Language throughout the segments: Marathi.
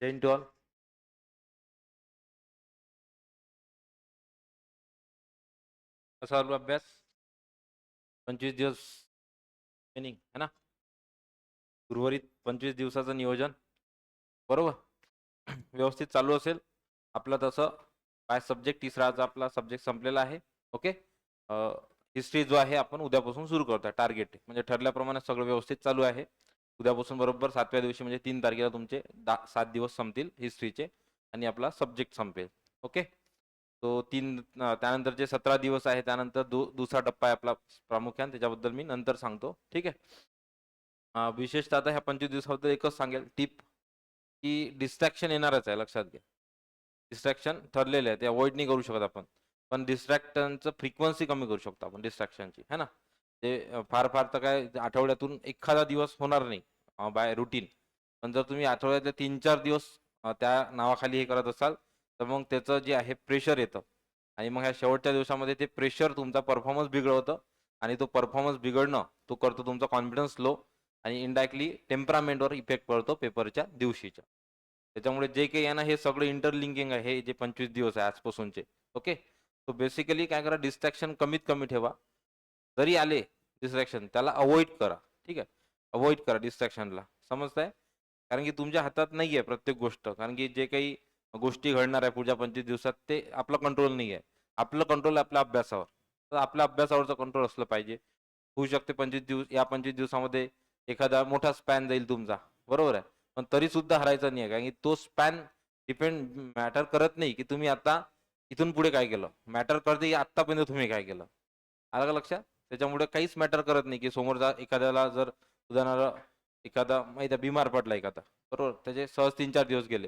Jain to all. कसा चालू अभ्यास? 25 दिवस ट्रेनिंग है ना. उर्वरित 25 दिवसाचं नियोजन बरोबर व्यवस्थित चालू असेल आपलं. तसं काय सब्जेक्ट तिसराचा आपला सब्जेक्ट संपलेला आहे. ओके. हिस्ट्री जो आहे आपण उद्यापासून सुरू करतोय. टार्गेट म्हणजे ठरल्याप्रमाणे सगळं व्यवस्थित चालू आहे. उद्यापासून बरोबर 7व्या दिवशी म्हणजे 3 तारखेला तुमचे 7 दिवस संपतील हिस्ट्रीचे आणि आपला सब्जेक्ट संपेल. ओके. तो त्यानंतर जे 17 दिवस आहे त्यानंतर दुसरा टप्पा आहे आपला प्रामुख्याने, त्याच्याबद्दल मी नंतर सांगतो. ठीक आहे. विशेषतः आता ह्या 25 दिवसाबद्दल एकच सांगेल टिप, की डिस्ट्रॅक्शन येणारच आहे, लक्षात घ्या. डिस्ट्रॅक्शन ठरलेले आहे, ते अव्हॉइड नाही करू शकत आपण. पण डिस्ट्रॅक्शनचं फ्रिक्वेन्सी कमी करू शकतो आपण डिस्ट्रॅक्शनची, है ना? ते फार फार तर काय आठवड्यातून एखादा दिवस होणार नाही बाय रुटीन. पण जर तुम्ही आठवड्यातले 3-4 दिवस त्या नावाखाली हे करत असाल, तर मग त्याचं जे आहे प्रेशर येतं आणि मग ह्या शेवटच्या दिवसामध्ये ते प्रेशर तुमचा परफॉर्मन्स बिघडवतं आणि तो परफॉर्मन्स बिघडणं, तो करतो तुमचा कॉन्फिडन्स लो आणि इनडायरेक्टली टेम्परामेंटवर इफेक्ट पडतो पेपरच्या दिवशीच्या. त्याच्यामुळे जे काही आहे ना, हे सगळं इंटरलिंकिंग आहे, हे जे 25 दिवस आहे आजपासूनचे. ओके. सो बेसिकली काय करा, डिस्ट्रॅक्शन कमीत कमी ठेवा. जरी आले डिस्ट्रॅक्शन, त्याला अव्हॉइड करा. ठीक आहे. अव्हॉइड करा डिस्ट्रॅक्शनला. समजतंय? कारण की तुमच्या हातात नाहीये प्रत्येक गोष्ट. कारण की जे काही गोष्टी घडणार आहे पुढच्या 25 दिवसात, ते आपलं कंट्रोल नाही आहे. आपलं कंट्रोल आहे आपल्या अभ्यासावर. तर आपल्या अभ्यासावरचं कंट्रोल असलं पाहिजे. होऊ शकते 25 दिवस, या 25 दिवसामध्ये एखादा मोठा स्पॅन जाईल तुमचा, बरोबर आहे. पण तरी सुद्धा हरायचं नाही आहे, कारण की तो स्पॅन मॅटर करत नाही की तुम्ही आता इथून पुढे काय केलं. मॅटर करते की आत्तापर्यंत तुम्ही काय केलं. आलं का लक्षात? त्याच्यामुळे काहीच मॅटर करत नाही की समोरचा एखाद्याला जर उदाहरणार्थ एखादा माहिती आहे बिमार पडला एखादा, बरोबर, त्याचे सहज 3-4 दिवस गेले.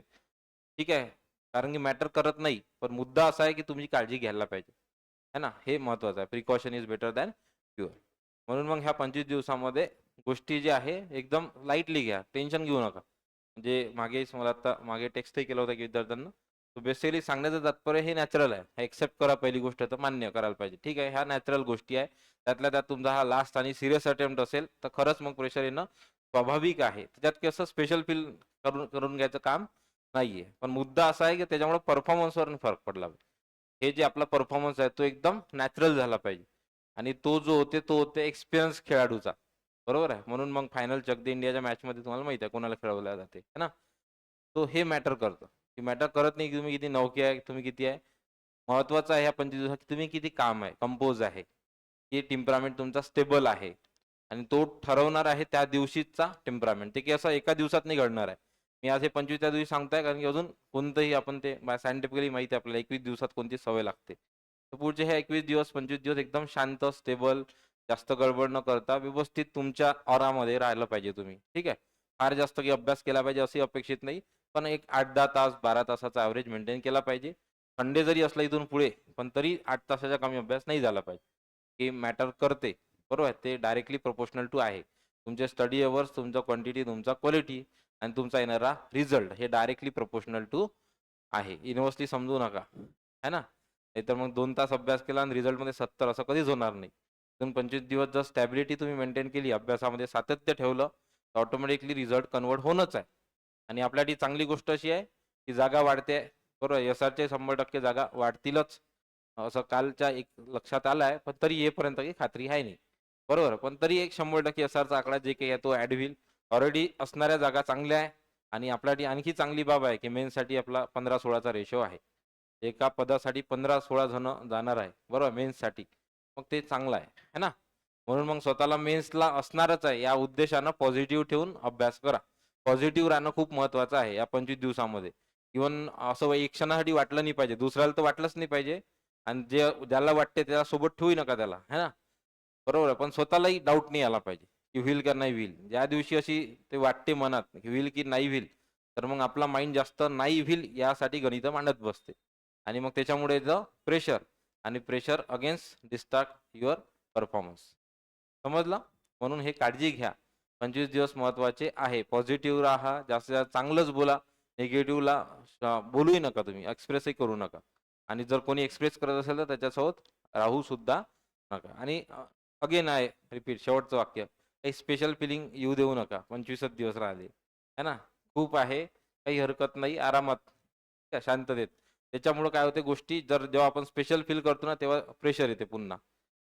ठीक आहे, कारण की मॅटर करत नाही. पण मुद्दा असा आहे की तुम्ही काळजी घ्यायला पाहिजे, है ना? हे महत्वाचं आहे. Precaution is better than cure. म्हणून मग ह्या 25 दिवसामध्ये गोष्टी ज्या आहे एकदम लाईटली घ्या, टेन्शन घेऊ नका. म्हणजे मला आता मागे टेक्स्टही केलं होतं की विद्यार्थ्यांना, तो बेसिकली सांगण्याचं तात्पर्य हे नॅचरल आहे. हे एक्सेप्ट करा, पहिली गोष्ट तर मान्य करायला पाहिजे. ठीक आहे, ह्या नॅचरल गोष्टी आहे. त्यातल्या त्यात तुमचा हा लास्ट आणि सिरियस अटेम्प्ट असेल, तर खरंच मग प्रेशर येणं स्वाभाविक आहे. त्याच्यात कसं स्पेशल फील करून करून घ्यायचं काम नाहीये. पण मुद्दा असा आहे की त्याच्यामुळे परफॉर्मन्सवर फरक पडला पाहिजे. हे जे आपला परफॉर्मन्स आहे तो एकदम नॅचरल झाला पाहिजे. आणि तो जो होते तो होते एक्सपिरियन्स खेळाडूचा. बरोबर आहे. म्हणून मग फायनल चक दे इंडियाच्या मॅचमध्ये तुम्हाला माहिती आहे कोणाला खेळवल्या जाते, है ना? तो हे मॅटर करतं. की मॅटर करत नाही की तुम्ही किती नौके आहे, तुम्ही किती आहे. महत्वाचं आहे ह्या 25 दिवसात तुम्ही किती काम आहे, कंपोज आहे, की टेम्परामेंट तुमचा स्टेबल आहे. आणि तो ठरवणार आहे त्या दिवशीचा टेम्परामेंट. ते की असं एका दिवसात नाही घडणार आहे. मी आज हे 25व्या दिवशी सांगताय कारण की अजून कोणतंही आपण ते सायंटिफिकली माहिती आहे आपल्याला 21 दिवसात कोणती सवय लागते. तर पुढचे हे 21 दिवस 25 दिवस एकदम शांत, स्टेबल, जास्त गडबड न करता व्यवस्थित तुमच्या ऑरामध्ये राहिलं पाहिजे तुम्ही. ठीक आहे. फार जास्त काही अभ्यास केला पाहिजे असंही अपेक्षित नाही. पण एक 8-10 तास, 12 तासाचा ॲव्हरेज मेंटेन केला पाहिजे. संडे जरी असला इथून पुढे, पण तरी 8 तासाच्या कमी अभ्यास नाही झाला पाहिजे. हे मॅटर करते. बरोबर आहे. ते डायरेक्टली प्रोपोर्शनल टू आहे. तुमचे स्टडी अवर्स, तुमचा क्वांटिटी, तुमचा क्वालिटी आणि तुमचा येणारा रिझल्ट हे डायरेक्टली प्रोपोर्शनल टू आहे. युनिव्हर्सली समजू नका. है ना? नाहीतर मग 2 तास अभ्यास केला आणि रिझल्टमध्ये 70 असं कधीच होणार नाही. इथून 25 दिवस जर स्टॅबिलिटी तुम्ही मेंटेन केली, अभ्यासामध्ये सातत्य ठेवलं, तर ऑटोमॅटिकली रिझल्ट कन्व्हर्ट होणंच आहे. आणि आपल्यासाठी चांगली गोष्ट अशी आहे, की जागा वाढते. बरोबर, एस-आरच्या 100% जागा वाढतीलच. असं कालच्या एक लक्षात आलं पण तरी येईपर्यंत काही खात्री आहे नाही. बरोबर, पण तरी एक 100% एस-आरचा आकडा जे काही आहे तो ॲड होईल. ऑलरेडी असणाऱ्या जागा चांगल्या आहे आणि आपल्यासाठी आणखी चांगली बाब आहे, की मेन्ससाठी आपला 15-16चा रेशो आहे. एका पदासाठी 15-16 जण जाणार आहे. बरोबर, मेन्ससाठी. मग ते चांगलं आहे, है ना? म्हणून मग स्वतःला मेन्सला असणारच आहे या उद्देशानं पॉझिटिव्ह ठेवून अभ्यास करा. पॉझिटिव्ह राहणं खूप महत्वाचं आहे या 25 दिवसामध्ये. इव्हन असं एक क्षणासाठी वाटलं नाही पाहिजे. दुसऱ्याला तर वाटलंच नाही पाहिजे आणि ज्याला वाटते त्याला सोबत ठेवू नका त्याला, है ना? बरोबर आहे. पण स्वतःलाही डाऊट नाही आला पाहिजे, की होईल का नाही होईल. ज्या दिवशी अशी ते वाटते मनात, की होईल की नाही होईल, तर मग आपला माइंड जास्त नाही होईल यासाठी गणितं मांडत बसते. आणि मग त्याच्यामुळे येतं प्रेशर आणि pressure against distract your performance. समजलं? म्हणून हे काळजी घ्या. 25 दिवस महत्त्वाचे आहे. पॉझिटिव्ह राहा, जास्तीत जास्त चांगलंच बोला. निगेटिव्हला बोलूही नका तुम्ही, एक्सप्रेसही करू नका. आणि जर कोणी एक्सप्रेस करत असेल तर त्याच्यासोबत राहू सुद्धा नका. आणि अगेन आहे रिपीट शेवटचं वाक्य, काही स्पेशल फिलिंग येऊ देऊ नका. 25च दिवस राहिले, है ना? खूप आहे, काही हरकत नाही. आरामात, शांततेत. त्याच्यामुळं काय होते गोष्टी जेव्हा आपण स्पेशल फील करतो ना, तेव्हा प्रेशर येते पुन्हा.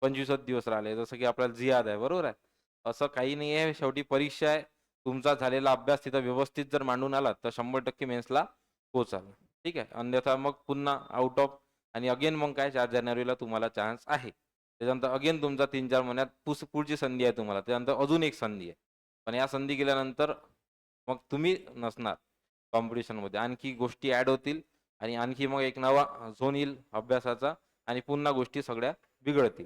25च दिवस राहिले, जसं की आपल्याला जियाद आहे, बरोबर आहे? असं काही नाही आहे. शेवटी परीक्षा आहे. तुमचा झालेला अभ्यास तिथं व्यवस्थित जर मांडून आलात, तर 100% मेन्सला पोहोचाल. ठीक आहे. अन्यथा मग पुन्हा आउट ऑफ आणि अगेन मग काय 4 जानेवारीला तुम्हाला चान्स आहे. त्याच्यानंतर अगेन तुमचा 3-4 महिन्यात पुढची संधी आहे तुम्हाला. त्यानंतर अजून एक संधी आहे. पण या संधी गेल्यानंतर मग तुम्ही नसणार कॉम्पिटिशनमध्ये. आणखी गोष्टी ॲड होतील आणि आणखी मग एक नवा झोन येईल अभ्यासाचा आणि पुन्हा गोष्टी सगळ्या बिघडतील.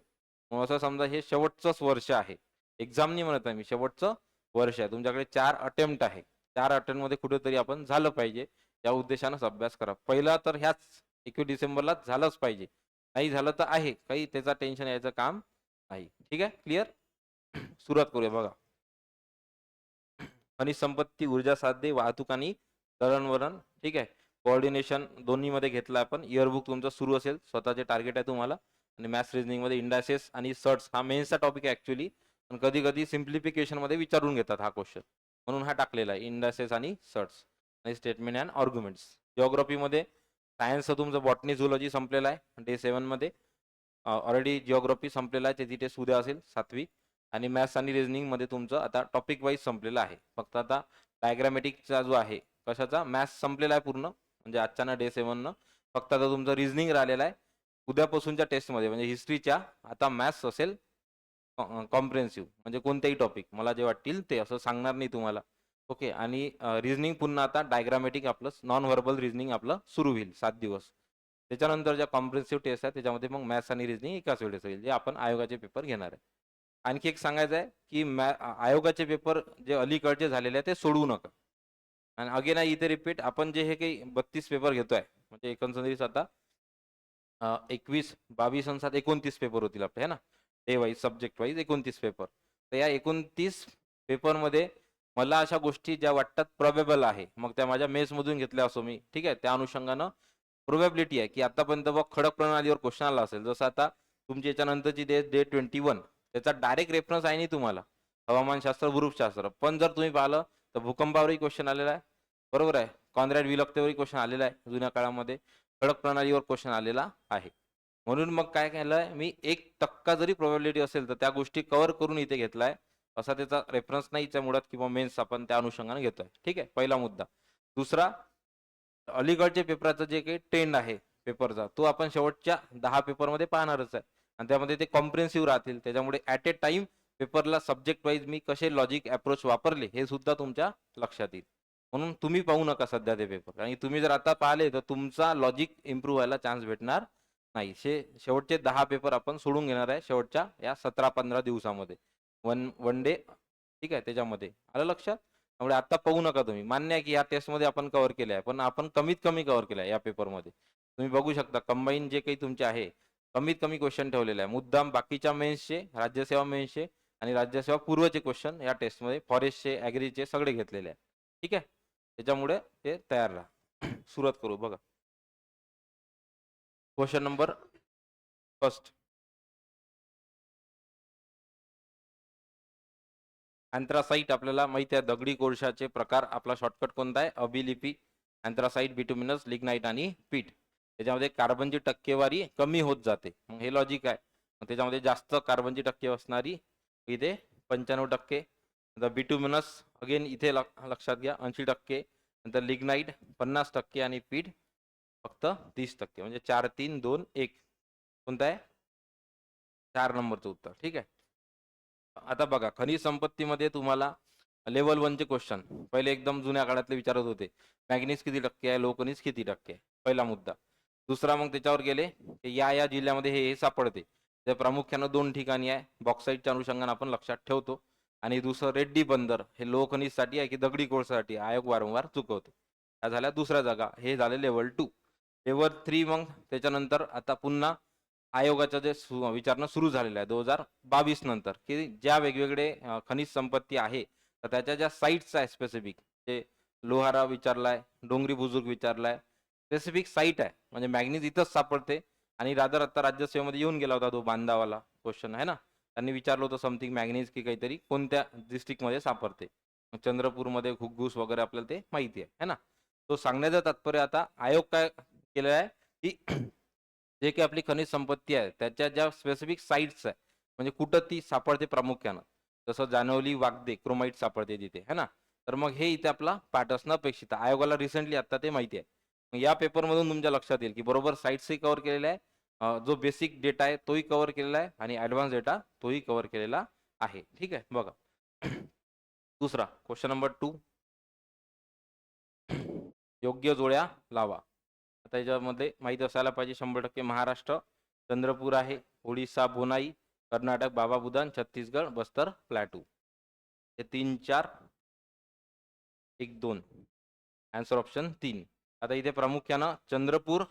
मग असं समजा हे शेवटचंच वर्ष आहे. एक्झाम नाही म्हणत आहे मी, शेवटचं वर्ष आहे, तुमच्याकडे 4 अटेम्प्ट आहे. 4 अटेम्प्ट मध्ये कुठेतरी आपण झालं पाहिजे, या उद्देशानंच अभ्यास करा. पहिला तर ह्याच 21 डिसेंबरलाच झालंच पाहिजे. नाही झालं तर आहे, काही त्याचा टेन्शन यायचं काम नाही. ठीक आहे, क्लिअर. सुरुवात करूया बघा. खनिज संपत्ती, ऊर्जा साधने, वाहतूक आणि दळणवळण. ठीक आहे, कोऑर्डिनेशन दोन्हीमध्ये घेतलं आपण. इयरबुक तुमचं सुरू असेल, स्वतःचे टार्गेट आहे तुम्हाला. आणि मॅथ्स रिझनिंग मध्ये इंडायसेस आणि सर्ट्स हा मेन्सचा टॉपिक आहे ऍक्च्युली, पण कधी कधी सिम्प्लिफिकेशन मध्ये विचारून घेतात हा क्वेश्चन, म्हणून हा टाकलेला आहे इंडायसेस आणि सर्ट्स आणि स्टेटमेंट अँड आर्ग्युमेंट्स. जिओग्राफीमध्ये सायन्सचं तुमचं बॉटनी झुलॉजी संपलेला आहे डे 7 मध्ये. ऑलरेडी जिओग्राफी संपलेला आहे, त्याची टेस्ट उद्या असेल 7वी. आणि मॅथ्स आणि रिझनिंग मध्ये तुमचं आता टॉपिक वाईज संपलेलं आहे. फक्त आता डायग्रामॅटिकचा जो आहे कशाचा मॅथ्स संपलेला आहे पूर्ण, म्हणजे आजच्या डे 7 फक्त आता तुमचं रिझनिंग राहिलेलं आहे. उद्यापासूनच्या टेस्टमध्ये म्हणजे हिस्ट्रीच्या आता मॅथ्स असेल कॉम्प्रेन्सिव्ह, म्हणजे कोणतेही टॉपिक मला जे वाटतील ते, असं सांगणार नाही तुम्हाला. ओके. आणि रिझनिंग पुन्हा आता डायग्रामॅटिक आपलं नॉन व्हर्बल रिझनिंग आपलं सुरू होईल 7 दिवस. त्याच्यानंतर ज्या कॉम्प्रेन्सिव्ह टेस्ट आहे त्याच्यामध्ये मग मॅथ्स आणि रिझनिंग एकाच वेळेस होईल, जे आपण आयोगाचे पेपर घेणार आहे. आणखी एक सांगायचं आहे की आयोगाचे पेपर जे अलीकडचे झालेले आहे ते सोडवू नका. आणि अगेन आहे इथे रिपीट, आपण जे हे काही 32 पेपर घेतोय, म्हणजे एकंदरीत आता 21, 22 आणि 7 29 पेपर होतील आपले, है ना. Day wise, subject wise 29 paper. तर या 29 पेपरमध्ये मला अशा गोष्टी ज्या वाटतात प्रोबेबल आहे, मग त्या माझ्या मेन्समधून घेतल्या असो मी, ठीक आहे, त्या अनुषंगानं प्रोबॅबिलिटी आहे की आतापर्यंत बघ खडक प्रणालीवर क्वेश्चन आला असेल, जसं आता तुमची याच्यानंतरची डे 21, त्याचा डायरेक्ट रेफरन्स आहे नाही तुम्हाला, हवामानशास्त्र भूरूपशास्त्र. पण जर तुम्ही पाहिलं तर भूकंपावरही क्वेश्चन आलेला आहे, बरोबर आहे. कॉन्रॅड विलकतेवरही क्वेश्चन आलेला आहे जुन्या काळामध्ये. खडक प्रणालीवर क्वेश्चन आलेला आहे. म्हणून मग काय केलंय मी, 1% जरी प्रोबॅबिलिटी असेल तर त्या गोष्टी कव्हर करून इथे घेतलाय. असा त्याचा रेफरन्स नाहीच्या मुळात किंवा मेन्स आपण त्या अनुषंगाने घेतोय. ठीक आहे, पहिला मुद्दा. दुसरा, अलीकडच्या पेपरचा जे काही ट्रेंड आहे पेपरचा, तो आपण शेवटच्या 10 पेपरमध्ये पाहणारच आहे. आणि त्यामध्ये ते कॉम्प्रेन्सिव्ह राहतील, त्याच्यामुळे ऍट ए टाइम पेपरला सब्जेक्ट वाईज मी कसे लॉजिक अप्रोच वापरले हे सुद्धा तुमच्या लक्षात येईल. म्हणून तुम्ही पाहू नका सध्या ते पेपर, आणि तुम्ही जर आता पाहिले तर तुमचा लॉजिक इम्प्रूव्ह व्हायला चान्स भेटणार नाही. शेवटचे 10 पेपर आपण सोडून घेणार आहे शेवटच्या या 17-15 दिवसामध्ये, वन डे. ठीक आहे, त्याच्यामध्ये आलं लक्षात. त्यामुळे आता पाहू नका तुम्ही. मान्य आहे की या टेस्टमध्ये आपण कव्हर केलं आहे, पण आपण कमीत कमी कव्हर केलं आहे या पेपरमध्ये. तुम्ही बघू शकता कंबाईन जे काही तुमचे आहे, कमीत कमी क्वेश्चन ठेवलेले आहे. मुद्दाम बाकीच्या मेन्सचे, राज्यसेवा मेन्सचे आणि राज्यसेवा पूर्वचे क्वेश्चन या टेस्टमध्ये फॉरेस्टचे, ॲग्रीचे सगळे घेतलेले आहे. ठीक आहे, त्याच्यामुळे ते तयार राहा. सुरुवात करू बघा. Question number first. अँथ्रासाइट आपल्याला माहिती आहे, दगडी कोळशाचे प्रकार. आपला शॉर्टकट कोणता आहे, अभिलिपी. अँथ्रासाइट, बिटुमिनस, लिग्नाइट आणि पीठ. त्याच्यामध्ये कार्बनची टक्केवारी कमी होत जाते, मग हे लॉजिक आहे. मग त्याच्यामध्ये जास्त कार्बनची टक्के असणारी इथे 95%. नंतर बिटुमिनस अगेन इथे लक्षात घ्या 80%. नंतर लिग्नाइट 50% आणि पीठ फक्त 30%, म्हणजे 4, 3, 2, 1. कोणता आहे 4 नंबरचं उत्तर. ठीक आहे. आता बघा, खनिज संपत्तीमध्ये तुम्हाला लेवल 1चे क्वेश्चन पहिले एकदम जुन्या काळातले विचारत होते. मॅग्नीज किती टक्के आहे, लोकनीज किती टक्के आहे, पहिला मुद्दा. दुसरा, मग त्याच्यावर गेले या जिल्ह्यामध्ये हे सापडते, ते प्रामुख्यानं 2 ठिकाणी आहे. बॉक्साईटच्या अनुषंगाने आपण लक्षात ठेवतो. आणि दुसरं रेड्डी बंदर, हे लोकखनिजसाठी आहे की दगडी कोळसाठी, आयोग वारंवार चुकवतो. त्या झाल्या दुसऱ्या जागा, हे झाले लेवल 2. लेवल 3 मग त्याच्यानंतर आता पुन्हा आयोगाचं जे विचारणं सुरू झालेलं आहे 2022 नंतर, की ज्या वेगवेगळे खनिज संपत्ती आहे तर त्याच्या ज्या साईट्स आहे स्पेसिफिक, ते लोहारा विचारलाय, डोंगरी बुजुर्ग विचारलाय, स्पेसिफिक साईट आहे, म्हणजे मॅग्नीज इथंच सापडते. आणि रादर आता राज्यसेवेमध्ये येऊन गेला होता तो बांधावाला क्वेश्चन आहे ना, त्यांनी विचारलं होतं समथिंग मॅग्नीज की काहीतरी कोणत्या डिस्ट्रिक्टमध्ये सापडते. चंद्रपूरमध्ये घुग्गुस वगैरे आपल्याला ते माहिती आहे ना. तो सांगण्याचं तात्पर्य, आता आयोग काय केलेलं आहे की जे काही आपली खनिज संपत्ती आहे त्याच्या ज्या स्पेसिफिक साईट्स आहे, म्हणजे कुठं ती सापडते प्रामुख्यानं, जसं जानवली, वागदे, क्रोमाइट सापडते तिथे है ना. तर मग हे इथे आपला पाठ असणं अपेक्षित आहे. आयोगाला रिसेंटली आता ते माहिती आहे. मग या पेपरमधून तुमच्या लक्षात येईल की बरोबर साईट्सही कव्हर केलेला आहे, जो बेसिक डेटा आहे तोही कव्हर केलेला आहे, आणि ॲडव्हान्स डेटा तोही कव्हर केलेला आहे. ठीक आहे, बघा. दुसरा क्वेश्चन नंबर 2, योग्य जोड्या लावा. आता याच्यामध्ये माहिती असायला पाहिजे 100% महाराष्ट्र चंद्रपूर आहे, ओडिसा बोनाई, कर्नाटक बाबा बुदान, छत्तीसगड बस्तर प्लॅटू. हे 3 4 1 2. Answer option 3. आता इथे प्रामुख्यानं चंद्रपूर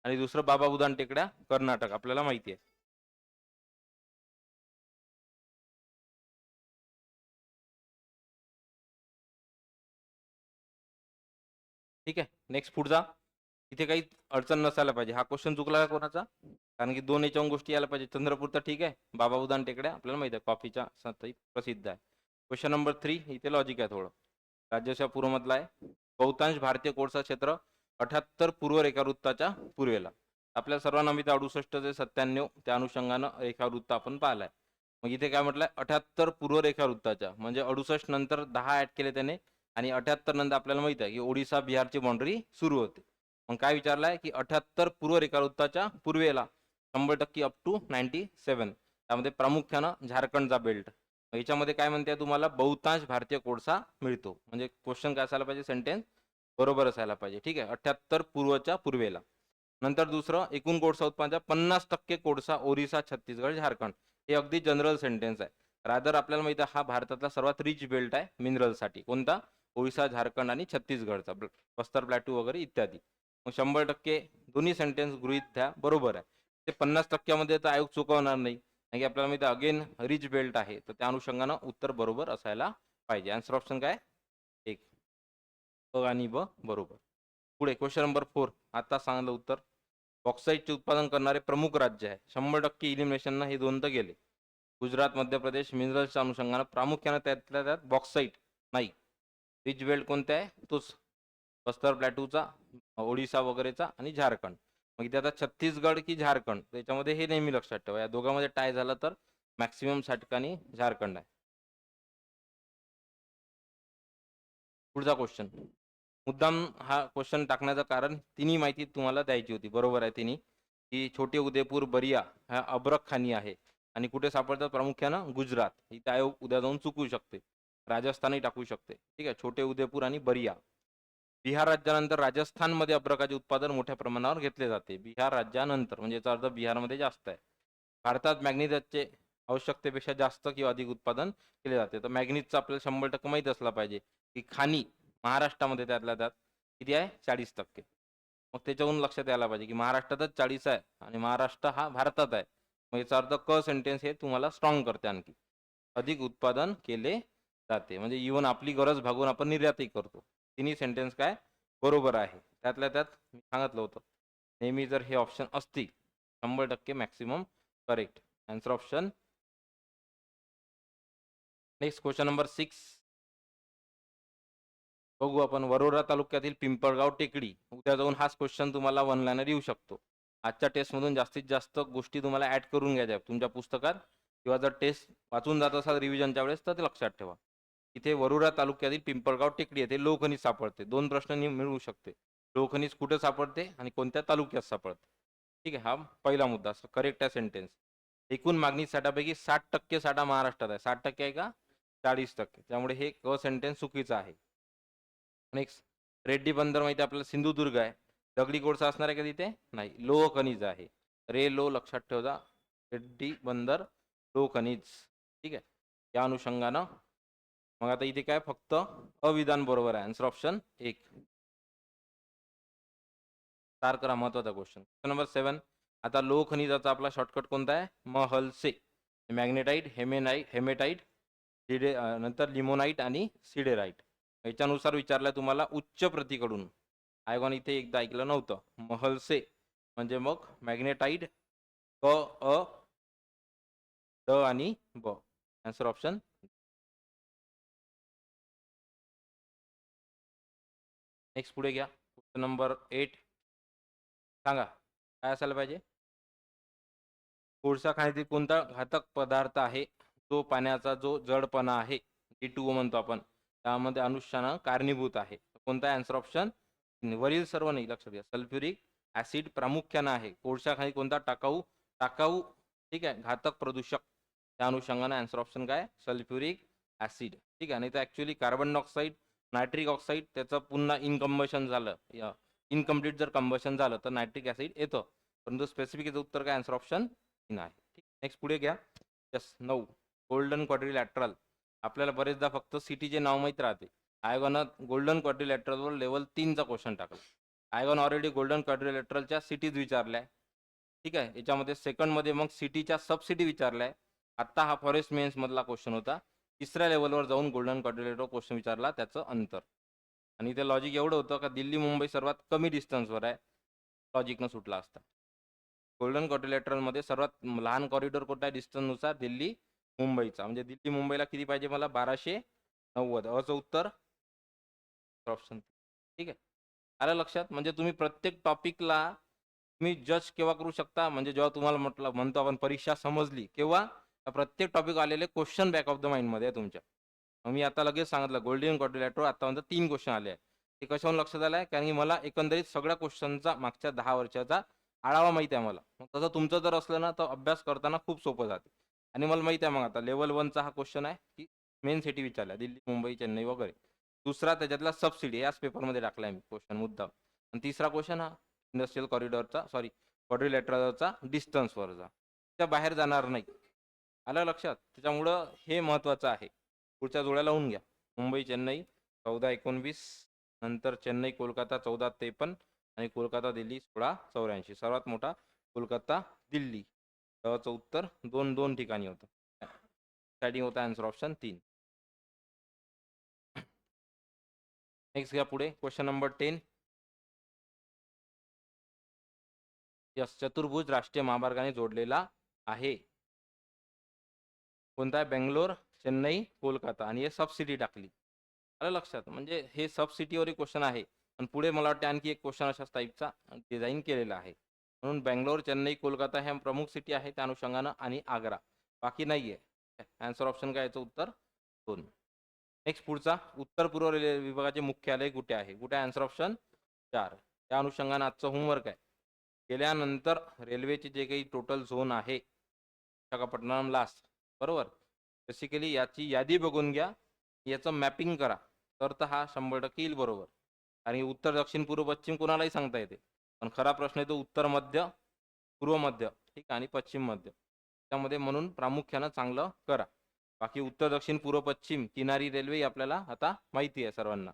आणि दुसरं बाबा बुदान टेकड्या कर्नाटक आपल्याला माहिती आहे. ठीक आहे, नेक्स्ट पुढचा. इथे काही अडचण नसायला पाहिजे. हा क्वेश्चन चुकला का कोणाचा? कारण की 2 याच्याहून गोष्टी यायला पाहिजे. चंद्रपूर तर ठीक आहे, बाबा बुदान टेकड्या आपल्याला माहिती आहे कॉफीच्या साठी प्रसिद्ध आहे. क्वेश्चन नंबर 3 इथे लॉजिक आहे थोडं. राज्याच्या पूर्वमधला आहे. बहुतांश भारतीय कोळसा क्षेत्र 78 पूर्व रेखावृत्ताच्या पूर्वेला. आपल्या सर्वांना माहिती 68 ते 97 त्या अनुषंगानं रेखावृत्त आपण पाहिलाय. मग इथे काय म्हटलंय 78 पूर्व रेखावृत्ताच्या, म्हणजे 68 नंतर 10 ऍड केले त्याने आणि 78 नंतर आपल्याला माहित आहे की ओडिसा बिहारची बाउंड्री सुरू होते. मग काय विचारलंय की 78 पूर्व रेखावृत्ताच्या पूर्वेला 100% अप टू 97. त्यामध्ये प्रामुख्यानं झारखंडचा बेल्ट. याच्यामध्ये काय म्हणते तुम्हाला बहुतांश भारतीय कोळसा मिळतो. म्हणजे क्वेश्चन काय असायला पाहिजे, सेंटेन्स बरोबर असायला पाहिजे. ठीक आहे, 78 पूर्वच्या पूर्वेला. नंतर दुसरं एकूण कोळसा उत्पादनाच्या 50% कोळसा ओरिसा छत्तीसगड झारखंड. हे अगदी जनरल सेंटेन्स आहे. रादर आपल्याला माहिती आहे हा भारतातला सर्वात रिच बेल्ट आहे मिनरलसाठी. कोणता? ओरिसा झारखंड आणि छत्तीसगडचा, बस्तर प्लॅटू वगैरे इत्यादी. मग 100% दोन्ही सेंटेन्स गृहीत द्या बरोबर आहे. ते 50% तर आयोग चुकवणार नाही, कारण की आपल्याला माहिती अगेन रिच बेल्ट आहे, तर त्या अनुषंगानं उत्तर बरोबर असायला पाहिजे. आन्सर ऑप्शन काय? एक, अ आणि ब बरोबर. पुढे क्वेश्चन नंबर 4. आता सांगितलं उत्तर. बॉक्साईटचे उत्पादन करणारे प्रमुख राज्य आहे. 100% इलिमिनेशन हे 2 तर गेले. गुजरात, मध्य प्रदेश मिनरल्सच्या अनुषंगानं प्रामुख्यानं त्यातल्या त्यात बॉक्साईट नाही. रिच बेल्ट कोणते आहे? तोच बस्तर प्लॅटूचा, ओडिसा वगैरेचा आणि झारखंड. मग इथे आता छत्तीसगड की झारखंड, त्याच्यामध्ये हे नेहमी लक्षात ठेवा. या दोघांमध्ये टाय झालं तर मॅक्सिमम 60 ठिकाणी झारखंड आहे. पुढचा क्वेश्चन. मुद्दाम हा क्वेश्चन टाकण्याचं कारण तिन्ही माहिती तुम्हाला द्यायची होती. बरोबर आहे तिन्ही. की छोटे उदयपूर बरिया हा अब्रक खानी आहे आणि कुठे सापडतात? प्रामुख्यानं गुजरात. इथे आयोग उद्या जाऊन चुकू शकते, राजस्थानही टाकू शकते. ठीक आहे, छोटे उदयपूर आणि बरिया. बिहार राज्यानंतर राजस्थानमध्ये अब्रकाचे उत्पादन मोठ्या प्रमाणावर घेतले जाते. बिहार राज्यानंतर म्हणजे याचा अर्थ बिहारमध्ये जास्त आहे. भारतात मॅग्नेशियमचे आवश्यकतेपेक्षा जास्त किंवा अधिक उत्पादन केले जाते. तर मॅग्नीजचं आपल्याला 100% माहीत असला पाहिजे की खाणी महाराष्ट्रामध्ये त्यातल्या त्यात किती आहे? 40%. मग त्याच्यावरून लक्षात यायला पाहिजे की महाराष्ट्रातच 40 आहे आणि महाराष्ट्र हा भारतात आहे. मग याचा अर्थ क सेंटेन्स हे तुम्हाला स्ट्रॉंग करते आणखी. अधिक उत्पादन केले जाते म्हणजे इव्हन आपली गरज भागून आपण निर्यातही करतो. तिन्ही सेंटेन्स काय बरोबर आहे. त्यातल्या त्यात मी सांगितलं होतं नेहमी जर हे ऑप्शन असतील 100% maximum correct. Answer option. Next question number 6 बघू आपण. वरोरा तालुक्यातील पिंपळगाव टेकडी. उद्या जाऊन हाच क्वेश्चन तुम्हाला वन लाईनर येऊ शकतो. आजच्या टेस्टमधून जास्तीत जास्त गोष्टी तुम्हाला ऍड करून घ्यायच्या तुमच्या पुस्तकात, किंवा जर टेस्ट वाचून जात असाल रिव्हिजनच्या वेळेस तर ते लक्षात ठेवा. इथे वरोरा तालुक्यातील पिंपळगाव टेकडी येथे लोहखनिज सापडते. 2 प्रश्न मिळू शकते. लोहखनिज कुठे सापडते आणि कोणत्या तालुक्यात सापडते? ठीक आहे, हा पहिला मुद्दा करेक्ट आहे सेंटेन्स. एकूण मागणी साठापैकी 60% साठा महाराष्ट्रात आहे. 60% आहे का 40%? त्यामुळे हे क सेंटेन्स चुकीचं आहे. नेक्स्ट, रेड्डी बंदर माहिती आपल्याला सिंधुदुर्ग आहे. दगडी कोळसा असणार आहे का तिथे? नाही, लोह खनिज आहे. रे लो लक्षात ठेवा. रेड्डी बंदर लोह खनिज. ठीक आहे, या अनुषंगानं मग आता इथे काय फक्त अविधान बरोबर आहे. Answer option 1. स्टार करा, महत्वाचा क्वेश्चन. Question number 7. आता लोह खनिजाचा आपला शॉर्टकट कोणता आहे? महलसे. मॅग्नेटाइट, हेमेटाइट, नंतर लिमोनाइट आणि सिडेराइट. याच्यानुसार विचारलंय तुम्हाला उच्च प्रतीकडून. आयोगाने इथे एकदा ऐकलं नव्हतं. महलसे म्हणजे मग मॅग्नेटाइट क अ ड आणि ब. Answer option. नेक्स्ट पुढे घ्या. Question number 8. सांगा काय असायला पाहिजे? कोळसा खाण्यातील कोणता घातक पदार्थ आहे जो पाण्याचा जो जडपणा आहे H2O म्हणतो आपण, त्यामध्ये अनुष्ठानं कारणीभूत आहे? कोणता आहे आन्सर ऑप्शन? वरील सर्व नाही, लक्षात घ्या. सल्फ्युरिक ऍसिड प्रामुख्यानं आहे. कोळसा खाली कोणता टाकाऊ टाकाऊ ठीक आहे घातक प्रदूषक, त्या अनुषंगाने आन्सर ऑप्शन काय? Sulphuric acid. ठीक आहे, नाही तर actually carbon dioxide, nitric oxide त्याचं पुन्हा इनकम्बशन झालं, इनकम्प्लीट जर कंबशन झालं तर नायट्रिक ऍसिड येतं. परंतु स्पेसिफिक याचं उत्तर काय? आन्सर ऑप्शन 3 आहे. ठीक, नेक्स्ट पुढे घ्या. यस 9. गोल्डन क्वाड्रिलॅटरल आपल्याला बरेचदा फक्त सिटीचे नाव माहीत राहते. आयोगानं गोल्डन क्वाड्रिलॅटरलवर लेवल 3चा क्वेश्चन टाकला. आयोगानं ऑलरेडी गोल्डन क्वाड्रिलॅटरलच्या सिटीज विचारल्या. ठीक आहे, याच्यामध्ये सेकंडमध्ये मग सिटीच्या सबसिटी विचारल्या. आत्ता हा फॉरेस्ट मेन्स मधला क्वेश्चन होता. तिसऱ्या लेवलवर जाऊन गोल्डन क्वाड्रिलॅटरल क्वेश्चन विचारला, त्याचं अंतर. आणि ते लॉजिक एवढं होतं का दिल्ली मुंबई सर्वात कमी डिस्टन्सवर आहे, लॉजिकनं सुटला असता. गोल्डन क्वाड्रिलॅटरलमध्ये सर्वात लहान कॉरिडॉर कोणता आहे डिस्टन्सनुसार? दिल्ली मुंबईचा. म्हणजे दिल्ली मुंबईला किती पाहिजे मला? 1290. अचं उत्तर ऑप्शन. ठीक आहे, आलं लक्षात? म्हणजे तुम्ही प्रत्येक टॉपिकला तुम्ही जज केव्हा करू शकता? म्हणजे जेव्हा तुम्हाला म्हणतो आपण परीक्षा समजली, केव्हा? प्रत्येक टॉपिक आलेले क्वेश्चन बॅक ऑफ द माइंडमध्ये आहे तुमच्या. मी आता लगेच सांगितलं गोल्डन क्वाड्रिलॅटरल आतापर्यंत 3 क्वेश्चन आले आहे. ते कशावरून लक्षात आलं आहे? कारण की मला एकंदरीत सगळ्या क्वेश्चनचा मागच्या 10 वर्षाचा आढावा माहिती आहे मला. मग तसं तुमचं जर असलं ना, तर अभ्यास करताना खूप सोपं जाते. आणि मला माहिती आहे मग आता लेवल 1चा हा क्वेश्चन आहे, की मेन सिटी विचारल्या दिल्ली, मुंबई, चेन्नई वगैरे. दुसरा त्याच्यातला सबसिडी याच पेपरमध्ये टाकला आहे मी क्वेश्चन मुद्दाम. आणि तिसरा क्वेश्चन हा इंडस्ट्रियल कॉरिडॉरचा क्वाड्रिलॅटरलचा डिस्टन्सवरचा. त्या बाहेर जाणार नाही. आलं लक्षात? त्याच्यामुळं हे महत्त्वाचं आहे. पुढच्या जोड्या लावून घ्या. मुंबई चेन्नई 1419, नंतर चेन्नई कोलकाता 1453 आणि कोलकाता दिल्ली 1684. सर्वात मोठा कोलकाता दिल्ली. त्याचं उत्तर 2 ठिकाणी होतं. स्टार्टिंग होता आन्सर ऑप्शन 3. नेक्स्ट घ्या पुढे क्वेश्चन नंबर 10. यस, चतुर्भुज राष्ट्रीय महामार्गाने जोडलेला आहे. कोणता आहे? बेंगलोर, चेन्नई, कोलकाता. आणि हे सबसिटी टाकली. आलं लक्षात? म्हणजे हे सबसिटीवर क्वेश्चन आहे. आणि पुढे मला वाटतं आणखी एक क्वेश्चन अशाच टाईपचा डिझाईन केलेला आहे. म्हणून बेंगलोर, चेन्नई, कोलकाता ह्या प्रमुख सिटी आहे त्या अनुषंगानं, आणि आग्रा बाकी नाही आहे. आन्सर ऑप्शन काय? याचं उत्तर 2. नेक्स्ट पुढचा, उत्तर पूर्व रेल्वे विभागाचे मुख्यालय कुठे आहे? कुठे आहे? Answer option 4. त्या अनुषंगानं आजचं होमवर्क आहे. गेल्यानंतर रेल्वेचे जे काही टोटल झोन आहे, विशाखापट्टणम लास्ट, बरोबर, बेसिकली याची यादी बघून घ्या, याचं मॅपिंग करा, तर हा 100% येईल बरोबर. आणि उत्तर, दक्षिण, पूर्व, पश्चिम कोणालाही सांगता येते. पण खरा प्रश्न येतो उत्तर मध्य, पूर्व मध्य, ठीक, आणि पश्चिम मध्य. त्यामध्ये म्हणून प्रामुख्यानं चांगलं करा. बाकी उत्तर, दक्षिण, पूर्व, पश्चिम किनारी रेल्वे आपल्याला आता माहिती आहे सर्वांना.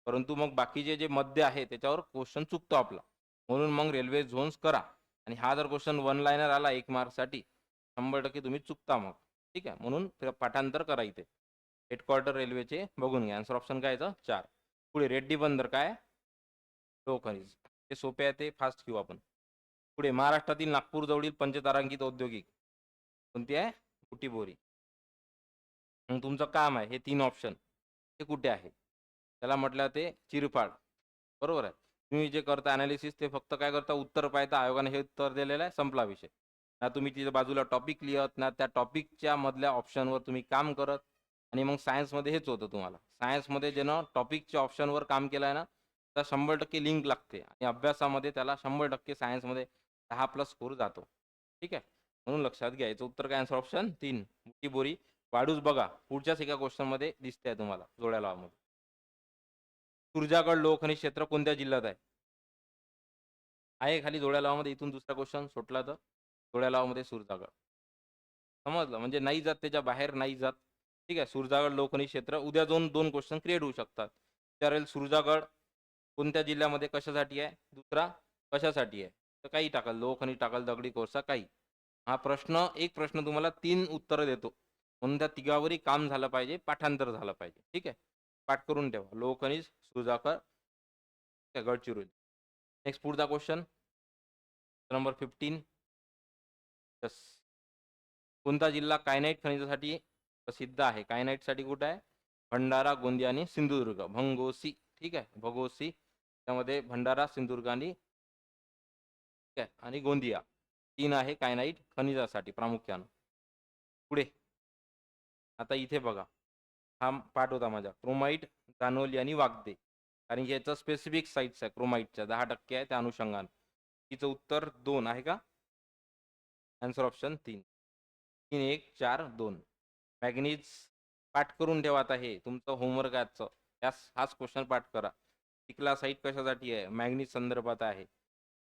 परंतु मग बाकीचे जे मध्य आहे त्याच्यावर क्वेश्चन चुकतो आपला. म्हणून मग रेल्वे झोन्स करा. आणि हा जर क्वेश्चन 1 लाईनर आला 1 मार्कसाठी, 100% तुम्ही चुकता मग. ठीक आहे, म्हणून पाठांतर करा इथे. हेडक्वार्टर रेल्वेचे बघून घ्या. आन्सर ऑप्शन काय याचं? 4. पुढे रेड्डी बंदर काय? लोखनिज. ते सोपे आहे, ते फास्ट घेऊ आपण. पुढे महाराष्ट्रातील नागपूर जवळील पंचतारांकित औद्योगिक कोणती आहे? बुटीबोरी. मग तुमचं काम आहे हे 3 ऑप्शन हे कुठे आहे, त्याला म्हटलं ते चिरफाड. बरोबर आहे. तुम्ही जे करता अनालिसिस ते फक्त काय करता? उत्तर पाहता, आयोगाने हे उत्तर दिलेलं आहे, संपला विषय. ना तुम्ही तिच्या बाजूला टॉपिक लिहत, ना त्या टॉपिकच्या मधल्या ऑप्शनवर तुम्ही काम करत. आणि मग सायन्समध्ये हेच होतं तुम्हाला. सायन्समध्ये ज्यानं टॉपिकच्या ऑप्शनवर काम केलं आहे ना, तर 100% लिंक लागते. आणि अभ्यासामध्ये त्याला 100% सायन्समध्ये 10+ स्कोर जातो. ठीक आहे, म्हणून लक्षात घ्यायचं. उत्तर काय? Answer option 3. बुटीबोरी. वाढूच बघा, पुढच्याच एका क्वेश्चनमध्ये दिसते तुम्हाला जोड्या लावामध्ये. सुरजागड लोहखनिज क्षेत्र कोणत्या जिल्ह्यात आहे? आहे खाली जोड्या लावामध्ये. इथून दुसरा क्वेश्चन सुटला तर जोड्या लावामध्ये सुरजागड. समजलं? म्हणजे नाही जात, त्याच्या बाहेर नाही जात. ठीक आहे, सुरजागड लोहखनिज क्षेत्र. उद्या दोन क्वेश्चन क्रिएट होऊ शकतात. विचारेल सुरजागड कोणत्या जिल्ह्यामध्ये कशासाठी आहे, दुसरा कशासाठी आहे, तर काही टाकाल, लोहखनिज टाकाल, दगडी कोळसा, काही. हा प्रश्न, एक प्रश्न तुम्हाला 3 उत्तरं देतो. म्हणून त्या तिघावरही काम झालं पाहिजे, पाठांतर झालं पाहिजे. ठीक आहे, पाठ करून ठेवा. लोहखनिज, सुरजागड, गडचिरोली. नेक्स्ट पुढचा क्वेश्चन नंबर 15. यस, कोणता जिल्हा कायनाईट खनिजासाठी प्रसिद्ध आहे? कायनाईटसाठी कुठं आहे? भंडारा, गोंदिया आणि सिंधुदुर्ग. भंगोसी. ठीक आहे, भगोसी. त्यामध्ये भंडारा, सिंधुदुर्ग आणि ठीक आहे, आणि गोंदिया 3 आहे कायनाईट खनिजासाठी प्रामुख्यानं. पुढे आता इथे बघा, हा पाठ होता माझा. क्रोमाइट, दानोली आणि वागदे. कारण की याचं स्पेसिफिक साईट्स आहे क्रोमाइटच्या 10% आहे त्या अनुषंगानं. तिचं उत्तर 2 आहे का? Answer option 3. 3, 1, 4, 2. मॅग्नीज पाठ करून ठेवा. आता हे तुमचं होमवर्क आजचं. हाच क्वेश्चन पाठ करा. चिखला साईट कशासाठी आहे? मॅग्नीज संदर्भात आहे.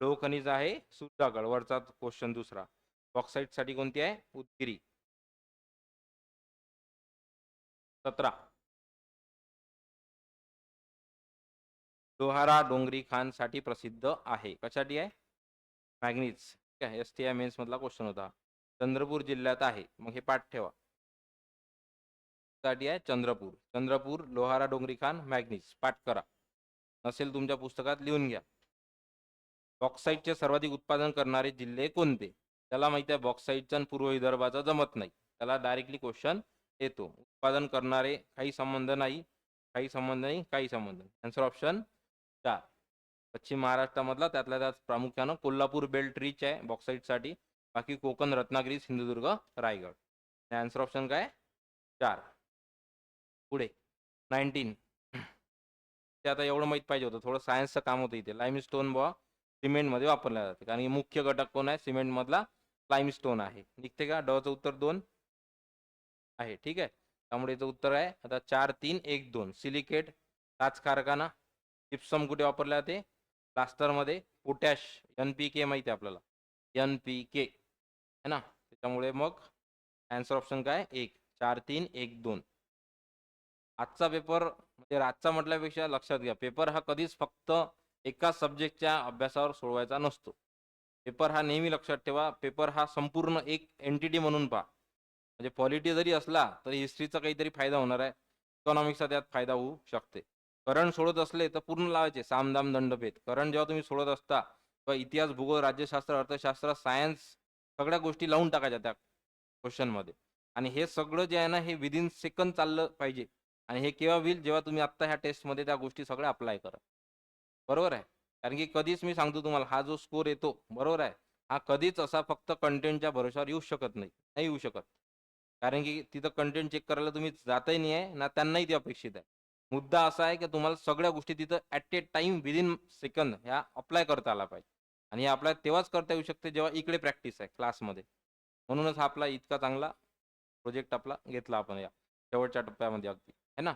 लोहखनिज आहे सुरजागड, वरचा क्वेश्चन दुसरा. बॉक्साईटसाठी कोणती आहे? उदगिरी. 17. लोहारा डोंगरी खान साठी प्रसिद्ध आहे. कशासाठी आहे? मॅग्नीज. ठीक आहे, STI मेन्स मधला क्वेश्चन होता. चंद्रपूर जिल्ह्यात आहे. मग हे पाठ ठेवा. साठी आहे चंद्रपूर. चंद्रपूर लोहारा डोंगरी खान मॅग्नीज पाठ करा. नसेल तुमच्या पुस्तकात लिहून घ्या. बॉक्साईटचे सर्वाधिक उत्पादन करणारे जिल्हे कोणते? त्याला माहिती आहे बॉक्साईटचा आणि पूर्व विदर्भाचा जमत नाही. त्याला डायरेक्टली क्वेश्चन येतो. उत्पादन करणारे काही संबंध नाही, काही संबंध नाही, काही संबंध नाही. Answer option 4. पश्चिम महाराष्ट्रामधला त्यातल्या त्यात प्रामुख्यानं कोल्हापूर बेल्ट रिच आहे बॉक्साईटसाठी. बाकी कोकण, रत्नागिरी, सिंधुदुर्ग, रायगड. आन्सर ऑप्शन काय? 4. पुढे 19. ते आता एवढं माहीत पाहिजे होतं. थोडं सायन्सचं काम होतं इथे. लाईमस्टोन बुवा सिमेंटमध्ये वापरला जाते. कारण की मुख्य घटक कोण आहे सिमेंटमधला? लाईमस्टोन आहे. निघते का? डचं उत्तर 2 आहे. ठीक आहे, त्यामुळे याचं उत्तर आहे आता 4, 3, 1, 2. सिलिकेट, काच कारखाना. जिप्सम कुठे वापरले जाते? प्लास्टरमध्ये. पोटॅश, NPK माहिती आहे आपल्याला, NPK है ना. त्याच्यामुळे मग आन्सर ऑप्शन काय? 1. 4, 3, 1, 2. आजचा पेपर म्हणजे आजचा म्हटल्यापेक्षा लक्षात घ्या, पेपर हा कधीच फक्त एका सब्जेक्टच्या अभ्यासावर सोडवायचा नसतो. पेपर हा नेहमी लक्षात ठेवा, पेपर हा संपूर्ण एक एंटिटी म्हणून पहा. म्हणजे पॉलिटी जरी असला तरी हिस्ट्रीचा काहीतरी फायदा होणार आहे, इकॉनॉमिक्सचा त्यात फायदा होऊ शकते. करंट सोडत असले तर पूर्ण लावायचे सामदाम दंडभेद. करंट जेव्हा तुम्ही सोडत असता किंवा इतिहास, भूगोल, राज्यशास्त्र, अर्थशास्त्र, सायन्स सगळ्या गोष्टी लावून टाकायच्या त्या क्वेश्चनमध्ये. आणि हे सगळं जे आहे ना, हे विदिन सेकंद चाललं पाहिजे. आणि हे केव्हा होईल? जेव्हा तुम्ही आत्ता ह्या टेस्टमध्ये त्या गोष्टी सगळ्या अप्लाय करा. बरोबर आहे? कारण की कधीच मी सांगतो तुम्हाला, हा जो स्कोर येतो बरोबर आहे, हा कधीच असा फक्त कंटेंटच्या भरोश्यावर येऊ शकत नाही, नाही येऊ शकत. कारण की तिथं कंटेंट चेक करायला तुम्ही जातही नाही आहे ना, त्यांनाही ते अपेक्षित आहे. मुद्दा असा आहे की तुम्हाला सगळ्या गोष्टी तिथं at a time within second ह्या अप्लाय करता आला पाहिजे. आणि हे अप्लाय तेव्हाच करता येऊ शकते जेव्हा इकडे प्रॅक्टिस आहे क्लासमध्ये. म्हणूनच हा आपला इतका चांगला प्रोजेक्ट आपला घेतला आपण या शेवटच्या टप्प्यामध्ये अगदी, है ना.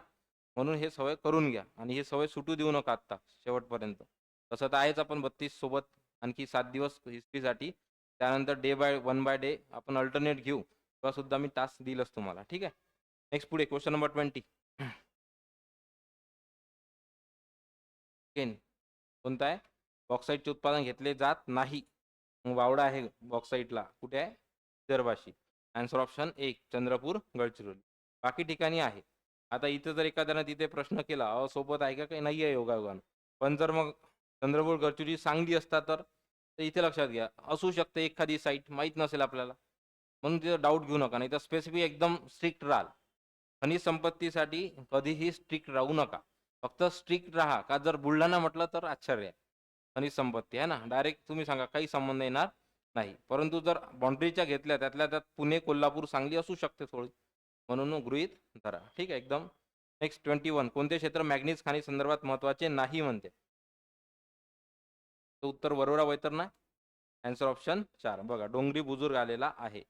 म्हणून हे सवय करून घ्या आणि हे सवय सुटू देऊ नका आत्ता शेवटपर्यंत. तसं तर आहेच आपण 32 सोबत आणखी 7 दिवस हिस्ट्रीसाठी. त्यानंतर डे बाय 1 बाय डे आपण अल्टरनेट घेऊ, तेव्हा सुद्धा मी टास्क दिलंच तुम्हाला. ठीक आहे, नेक्स्ट पुढे क्वेश्चन नंबर 20. कोणता आहे? बॉक्साईटचे उत्पादन घेतले जात नाही. मग वावडा आहे बॉक्साईटला कुठे आहे? विदर्भाशी. Answer option 1 Chandrapur, Gadchiroli. बाकी ठिकाणी आहे. आता इथं जर एखाद्यानं तिथे प्रश्न केला, सोबत आहे का काही नाही आहे योगायोगानं, पण जर मग चंद्रपूर, गडचिरोली, सांगली असता तर इथे लक्षात घ्या असू शकते एखादी साईट माहीत नसेल आपल्याला, म्हणून तिथं डाऊट घेऊ नका. नाही तर स्पेसिफिक एकदम स्ट्रिक्ट राहाल. खनिज संपत्तीसाठी कधीही स्ट्रिक्ट राहू नका. फक्त स्ट्रिक्ट राहा का जर बुलढाणा म्हटलं तर आश्चर्य आहे. खनिज संपत्ती आहे ना, डायरेक्ट तुम्ही सांगा काही संबंध येणार नाही. परंतु जर बाउंड्रीच्या घेतल्या त्यातल्या त्यात पुणे, कोल्हापूर, सांगली असू शकते थोडी, म्हणून गृहीत धरा. ठीक आहे एकदम. नेक्स्ट 21. कोणते क्षेत्र मॅग्नीज खाणी संदर्भात महत्वाचे नाही म्हणते? तो उत्तर वरोरा वैतरणा. Answer option 4. बघा डोंगरी बुजुर्ग आलेला आहे.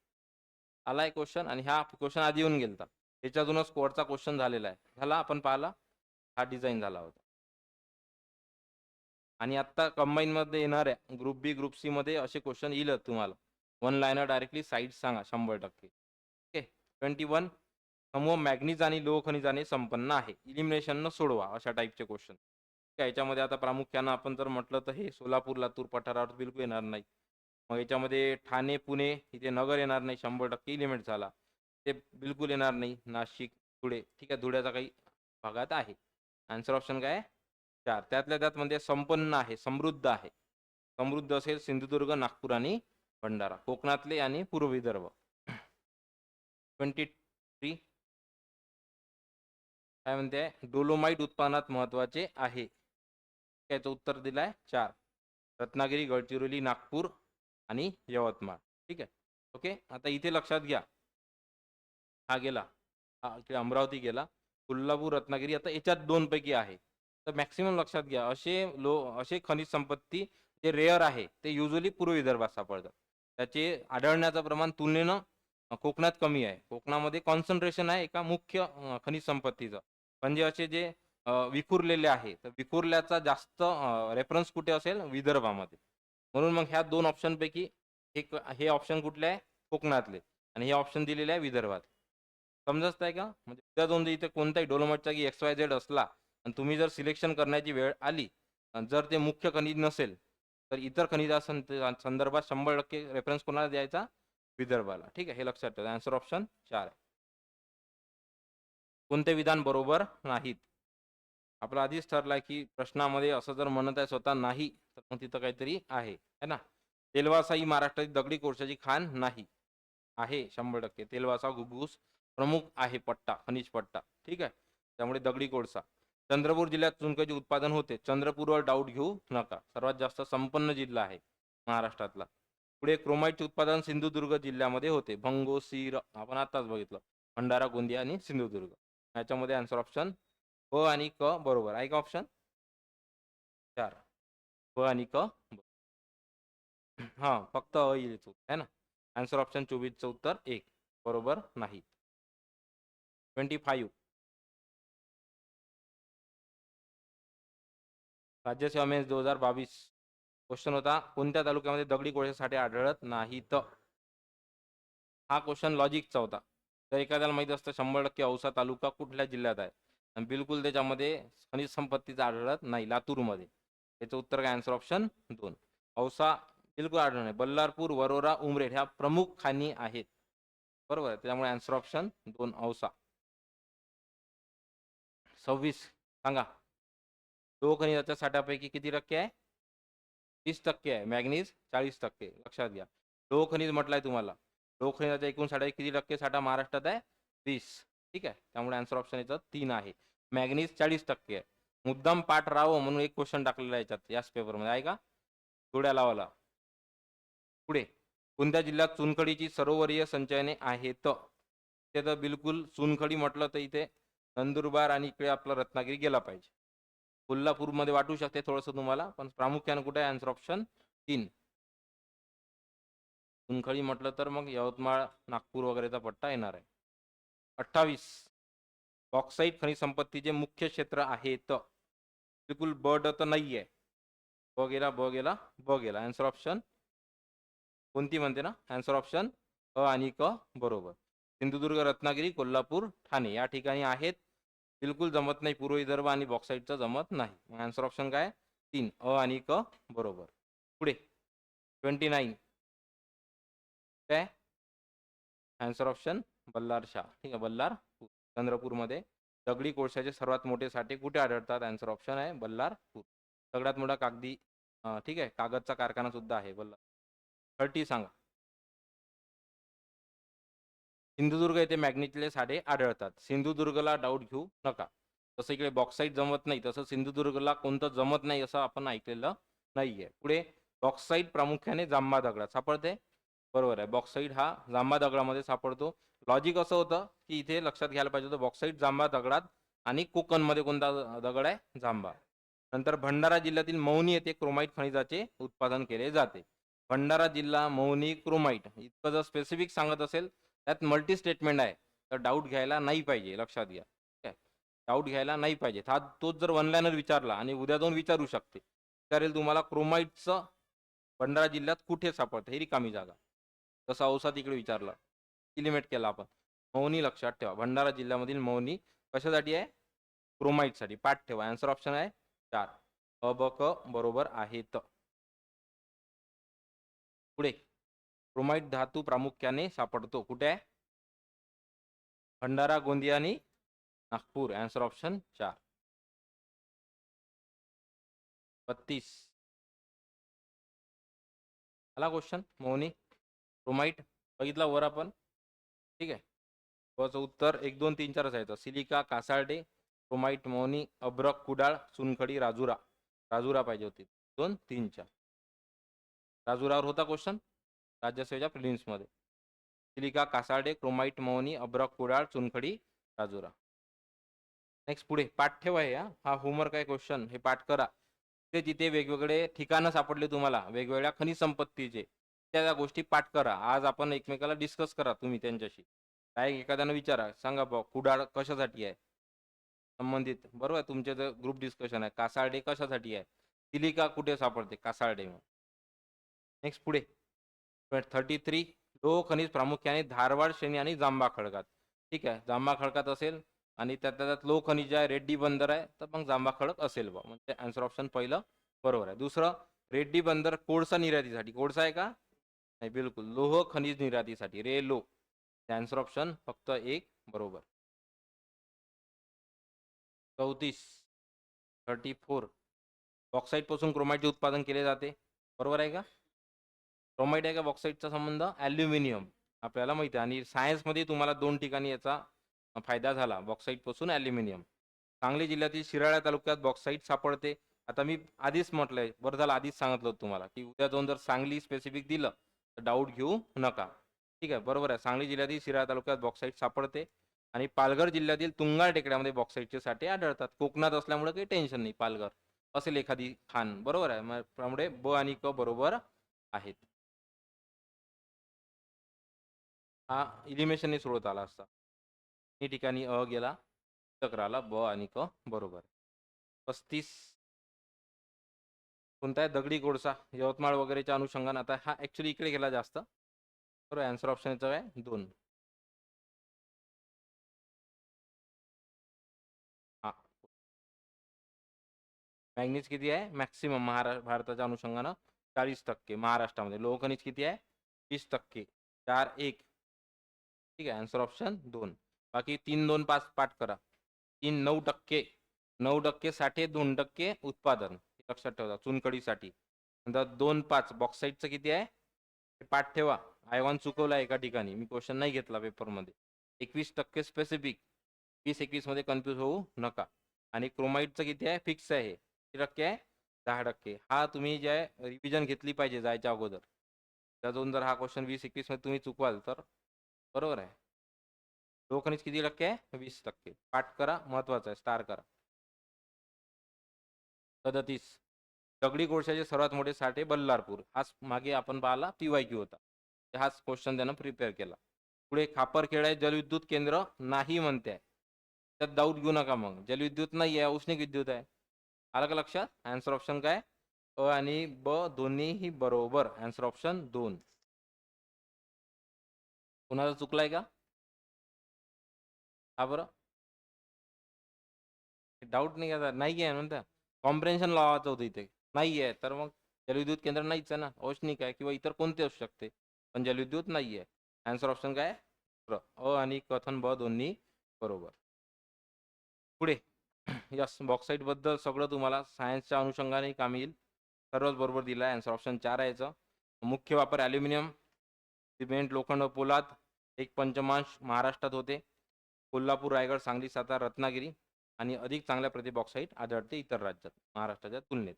आलाय क्वेश्चन आणि हा क्वेश्चन आधी येऊन गेलता. त्याच्यातूनच कोडचा क्वेश्चन झालेला आहे. ह्याला आपण पाहिला, हा डिझाईन झाला होता. आणि आत्ता कंबाईनमध्ये येणार आहे ग्रुप बी, ग्रुप सी मध्ये असे क्वेश्चन येईल तुम्हाला. 1 लाईनर डायरेक्टली साईड सांगा 100%. ओके. 21. समूह मॅग्नीज आणि लोह खनिजाने संपन्न आहे. इलिमिनेशन न सोडवा अशा टाईपचे क्वेश्चन. याच्यामध्ये आता प्रामुख्यानं आपण जर म्हटलं तर हे सोलापूर, लातूर पठारावर बिलकुल येणार नाही. मग याच्यामध्ये ठाणे, पुणे इथे नगर येणार नाही, 100% इलिमिट झाला. ते बिलकुल येणार नाही. नाशिक, धुळे, ठीक आहे, धुळ्याचा काही भागात आहे. आन्सर ऑप्शन काय? 4. त्यातल्या त्यात म्हणजे संपन्न आहे, समृद्ध आहे. समृद्ध असेल सिंधुदुर्ग, नागपूर आणि भंडारा. कोकणातले आणि पूर्व विदर्भ. 23. काय म्हणते? डोलोमाइट उत्पादनात महत्वाचे आहे. याचं उत्तर दिलंय 4. रत्नागिरी, गडचिरोली, नागपूर आणि यवतमाळ. ठीक आहे, ओके. आता इथे लक्षात घ्या, हा गेला, हा इकडे अमरावती गेला, कोल्हापूर, रत्नागिरी. आता याच्यात 2 पैकी आहे. तर मॅक्सिमम लक्षात घ्या, असे खनिज संपत्ती जे रेअर आहे ते युजली पूर्व विदर्भात सापडतात. त्याचे आढळण्याचं प्रमाण तुलनेनं कोकणात कमी आहे. कोकणामध्ये कॉन्सन्ट्रेशन आहे एका मुख्य खनिज संपत्तीचं. म्हणजे असे जे विखुरलेले आहे, तर विखुरल्याचा जास्त रेफरन्स कुठे असेल? विदर्भामध्ये. म्हणून मग ह्या 2 ऑप्शनपैकी हे ऑप्शन कुठले आहे? कोकणातले. आणि हे ऑप्शन दिलेले आहे विदर्भात. समजत आहे का? म्हणजे उद्या जाऊन इथे कोणताही डोलोमाइटचा की XYZ असला आणि तुम्ही जर सिलेक्शन करण्याची वेळ आली आणि जर ते मुख्य खनिज नसेल तर इतर खनिजा संदर्भात 100% रेफरन्स कोणाला द्यायचा? विदर्भाला. ठीक आहे, हे लक्षात ठेवा. आन्सर ऑप्शन 4 आहे. कोणते विधान बरोबर नाहीत? आपला आधीच ठरलाय की प्रश्नामध्ये असं जर म्हणत आहे स्वतः नाही तर मग तिथं काहीतरी आहे है ना. तेलवासा ही महाराष्ट्रातील दगडी कोळशाची खाण नाही. आहे 100%. तेलवासा घुगुस प्रमुख आहे पट्टा, खनिज पट्टा. ठीक आहे, त्यामुळे दगडी कोळसा. चंद्रपूर जिल्ह्यात चुनखडीचे उत्पादन होते. चंद्रपूरवर डाऊट घेऊ नका, सर्वात जास्त संपन्न जिल्हा आहे महाराष्ट्रातला. पुढे क्रोमाइटचे उत्पादन सिंधुदुर्ग जिल्ह्यामध्ये होते. भंगो सीर आपण आताच बघितलं. भंडारा, गोंदिया आणि सिंधुदुर्ग. याच्यामध्ये आन्सर ऑप्शन ब आणि क बरोबर आहे का? ऑप्शन 4 ब आणि क. हा, फक्त अ येईल आहे ना. आन्सर ऑप्शन 24चं उत्तर 1 बरोबर नाही. 25 राज्यसेवा मेन्स 2022 क्वेश्चन होता, कोणत्या तालुक्यामध्ये दगडी कोळशासाठी आढळत नाहीत? हा क्वेश्चन लॉजिकचा होता. तर एखाद्याला माहित असतं 100% औसा तालुका कुठल्या जिल्ह्यात आहे आणि बिलकुल त्याच्यामध्ये खनिज संपत्तीचा आढळत नाही, लातूरमध्ये. याचं उत्तर काय? आन्सर ऑप्शन 2 औसा बिलकुल आढळत नाही. बल्लारपूर, वरोरा, उमरेड ह्या प्रमुख खाणी आहेत. बरोबर आहे, त्यामुळे आन्सर ऑप्शन 2 औसा. 26 सांगा. लोह खनिजाच्या साठ्यापैकी किती टक्के आहे? 30% आहे. मॅग्नीज 40%. लक्षात घ्या. लोह खनिज म्हटलंय तुम्हाला. लोह खनिजाच्या एकूण साठा किती टक्के साठा महाराष्ट्रात आहे? 20. ठीक आहे, त्यामुळे आन्सर ऑप्शन याचं 3 आहे. मॅग्नीज 40% आहे. मुद्दाम पाठ राहावं म्हणून एक क्वेश्चन टाकलेला आहे याच्यात, याच पेपरमध्ये आहे का? जोड्या लावाला. पुढे कोणत्या जिल्ह्यात चुनखडीची सरोवरीय संचयने आहेत? ते तर बिलकुल चुनखडी म्हटलं तर इथे नंदुरबार आणि इकडे आपला रत्नागिरी गेला पाहिजे. कोल्हापूरमध्ये वाटू शकते थोडंसं तुम्हाला, पण प्रामुख्याने कुठे आहे? आन्सर ऑप्शन 3 चुनखडी म्हटलं तर मग यवतमाळ, नागपूर वगैरेचा पट्टा येणार आहे. 28 बॉक्साईट खनिज संपत्तीचे मुख्य क्षेत्र आहेत. बिलकुल ब ड तर नाही आहे. ब गेला, ब गेला, ब गेला. आन्सर ऑप्शन कोणती म्हणते ना? आन्सर ऑप्शन अ आणि क बरोबर. सिंधुदुर्ग, रत्नागिरी, कोल्हापूर, ठाणे या ठिकाणी आहेत. बिलकुल जमत नाही पूर्व विदर्भ आणि बॉक्साईटचं जमत नाही. आन्सर ऑप्शन काय? 3 अ आणि क बरोबर. पुढे 29 काय? Answer option Ballarshah. ठीक आहे, बल्लारपूर चंद्रपूरमध्ये. दगडी कोळशाचे सर्वात मोठे साठे कुठे आढळतात? आन्सर ऑप्शन आहे बल्लारपूर. सगळ्यात मोठा कागदी ठीक आहे, कागदचा कारखाना सुद्धा आहे बल्लार. 30 सांगा. सिंधुदुर्ग येथे मॅग्नीजचे साठे आढळतात. सिंधुदुर्गला डाऊट घेऊ नका. तसं इकडे बॉक्साईट जमत नाही, तसं सिंधुदुर्गला कोणतं जमत नाही असं आपण ऐकलेलं नाहीये. पुढे बॉक्साईट प्रामुख्याने जांबा दगडात सापडते. बरोबर आहे, बॉक्साईट हा जांबा दगडामध्ये सापडतो. लॉजिक असं होतं की इथे लक्षात घ्यायला पाहिजे होतं, बॉक्साईट जांबा दगडात आणि कोकणमध्ये कोणता दगड आहे? जांबा. नंतर भंडारा जिल्ह्यातील मौनी येथे क्रोमाइट खनिजाचे उत्पादन केले जाते. भंडारा जिल्हा, मौनी, क्रोमाइट इतकं जर स्पेसिफिक सांगत असेल, त्यात मल्टी स्टेटमेंट आहे, तर डाऊट घ्यायला नाही पाहिजे. लक्षात घ्या. ठीक आहे, डाऊट घ्यायला नाही पाहिजे. हा तोच जर वन लाईनर विचारला आणि उद्या जाऊन विचारू शकते, विचारेल तुम्हाला क्रोमाइटचं भंडारा जिल्ह्यात कुठे सापडतं, ही रिकामी जागा. तसं औसा तिकडे विचारलं, इलिमेट केला आपण. मौनी लक्षात ठेवा, भंडारा जिल्ह्यामधील मौनी कशासाठी आहे? क्रोमाइटसाठी. पाठ ठेवा. आन्सर ऑप्शन आहे 4 अ ब क बरोबर आहेत. पुढे क्रोमाइट धातू प्रामुख्याने सापडतो कुठे आहे? भंडारा, गोंदिया आणि नागपूर. Answer option 4. 32 आला क्वेश्चन. मौनी क्रोमाइट बघितला वर आपण. ठीक आहे, बचं उत्तर 1 2 3 4 असायचं. सिलिका, कासार्डे, क्रोमाइट, मौनी, अब्रक, कुडाळ, चुनखडी, राजुरा. राजुरा पाहिजे होती. 2 3 4 राजुरावर होता क्वेश्चन राज्यसेवेच्या प्रिलिम्समध्ये. सिलिका, कासार्डे, क्रोमाइट, मौनी, अब्रक, कुडाळ, चुनखडी, राजुरा. नेक्स्ट पुढे पाठ ठेवा. हा होमवर्क आहे क्वेश्चन, हे पाठ करा. ते तिथे वेगवेगळे ठिकाणं सापडले तुम्हाला वेगवेगळ्या खनिज संपत्तीचे, त्या गोष्टी पाठ करा. आज आपण एकमेकाला डिस्कस करा तुम्ही त्यांच्याशी. काय एखाद्यानं विचारा, सांगा बा कुडाळ कशासाठी आहे संबंधित. बरोबर, तुमचे जर ग्रुप डिस्कशन आहे. कासार्डे कशासाठी आहे? सिलिका कुठे सापडते? कासार्डे. नेक्स्ट पुढे 33 लोह खनिज प्रामुख्याने धारवाड श्रेणी आणि जांबा खडकात. ठीक आहे, जांभा खडकात असेल आणि त्यात लो खनिज आहे, रेड्डी बंदर आहे, तर मग जांभा खडक असेल बा. म्हणजे आन्सर ऑप्शन पहिलं बरोबर आहे. दुसरं, रेड्डी बंदर कोळसा निर्यातीसाठी. कोळसा आहे का? नाही, बिलकुल. लोह खनिज निर्यातीसाठी, लो. आन्सर ऑप्शन फक्त एक बरोबर. 34 बॉक्साईट पासून क्रोमाइटचे उत्पादन केले जाते. बरोबर आहे का? क्रोमाइट आहे का बॉक्साईटचा संबंध? ॲल्युमिनियम आपल्याला माहिती आहे. आणि सायन्समध्ये तुम्हाला 2 ठिकाणी याचा फायदा झाला, बॉक्साईट पासून ॲल्युमिनियम. सांगली जिल्ह्यातील शिराळा तालुक्यात बॉक्साईट सापडते. आता मी आधीच म्हटलंय, बरं झालं आधीच सांगितलं होतं तुम्हाला, की उद्या जाऊन जर सांगली स्पेसिफिक दिलं तर डाऊट घेऊ नका. ठीक आहे, बरोबर आहे. सांगली जिल्ह्यातील शिराळा तालुक्यात बॉक्साईट सापडते. आणि पालघर जिल्ह्यातील तुंगाळ टेकड्यामध्ये बॉक्साईटचे साठे आढळतात. कोकणात असल्यामुळे काही टेन्शन नाही. पालघर असेल एखादी खान. बरोबर आहे. मग त्यामुळे ब आणि क बरोबर आहेत. हा इलिमिनेशनने सोडवता आला असता. या ठिकाणी अ गेला, चक्राला ब आणि क बरोबर. 35 कोणता आहे? दगडी कोळसा. यवतमाळ वगैरेच्या अनुषंगाने. आता हा ऍक्च्युली इकडे गेला जास्त. बरोबर, आन्सर ऑप्शन याचं आहे 2. हा, मॅग्नीज किती आहे? मॅक्सिमम भारताच्या अनुषंगानं 40%. महाराष्ट्रामध्ये लोह खनिज किती आहे? 30%. 4-1. ठीक आहे, आन्सर ऑप्शन 2. बाकी 3-2-5 पाठ करा. 3-9%. 9% साठे, 2% उत्पादन. लक्षात ठेवा चुनखडीसाठी. नंतर 2-5 बॉक्साईटचं किती आहे? पाठ ठेवा. आयवान चुकवला एका ठिकाणी, मी क्वेश्चन नाही घेतला पेपरमध्ये. 21% स्पेसिफिक. 20-21 मध्ये कन्फ्यूज होऊ नका. आणि क्रोमाइटचं किती आहे? फिक्स आहे. किती टक्के आहे? 10%. हा तुम्ही जे आहे रिव्हिजन घेतली पाहिजे जायच्या अगोदर. त्यातून जर हा क्वेश्चन 20-21 मध्ये तुम्ही चुकवाल तर बरोबर आहे. लोहखनिज किती टक्के आहे? 20%. पाठ करा, महत्वाचं आहे, स्टार करा. 37 दगडी कोळशाचे सर्वात मोठे साठे बल्लारपूर. हाच मागे आपण पाहिला PYQ होता. हाच क्वेश्चन त्यानं प्रिपेअर केला. पुढे खापरखेडा जलविद्युत केंद्र नाही म्हणते आहे. त्यात डाऊट घेऊ नका. मग जलविद्युत नाही आहे, औष्णिक विद्युत आहे. आलं का लक्षात? आन्सर ऑप्शन काय? अ आणि ब दोन्हीही बरोबर. Answer option 2. कुणाला चुकलाय का? हा बरं, डाऊट नाही घ्यायचा. नाही आहे म्हणता, कॉम्प्रेन्शन लावायचं होतं इथे. नाही आहे तर मग जलविद्युत केंद्र नाहीच आहे ना. औष्णिक आहे किंवा इतर कोणते असू शकते, पण जलविद्युत नाही आहे. आन्सर ऑप्शन काय? अ आणि कथन ब दोन्ही बरोबर. पुढे यस, बॉक्साईट बद्दल सगळं तुम्हाला सायन्सच्या अनुषंगाने कामी येईल. सर्वच बरोबर दिलं आहे. आन्सर ऑप्शन 4 आहे याचं. मुख्य वापर ॲल्युमिनियम, सिमेंट, लोखंड, पोलाद. एक पंचमांश महाराष्ट्रात होते. कोल्हापूर, रायगड, सांगली, सातारा, रत्नागिरी. आणि अधिक चांगल्या प्रति बॉक्साईट आढळते इतर राज्यात महाराष्ट्राच्या तुलनेत.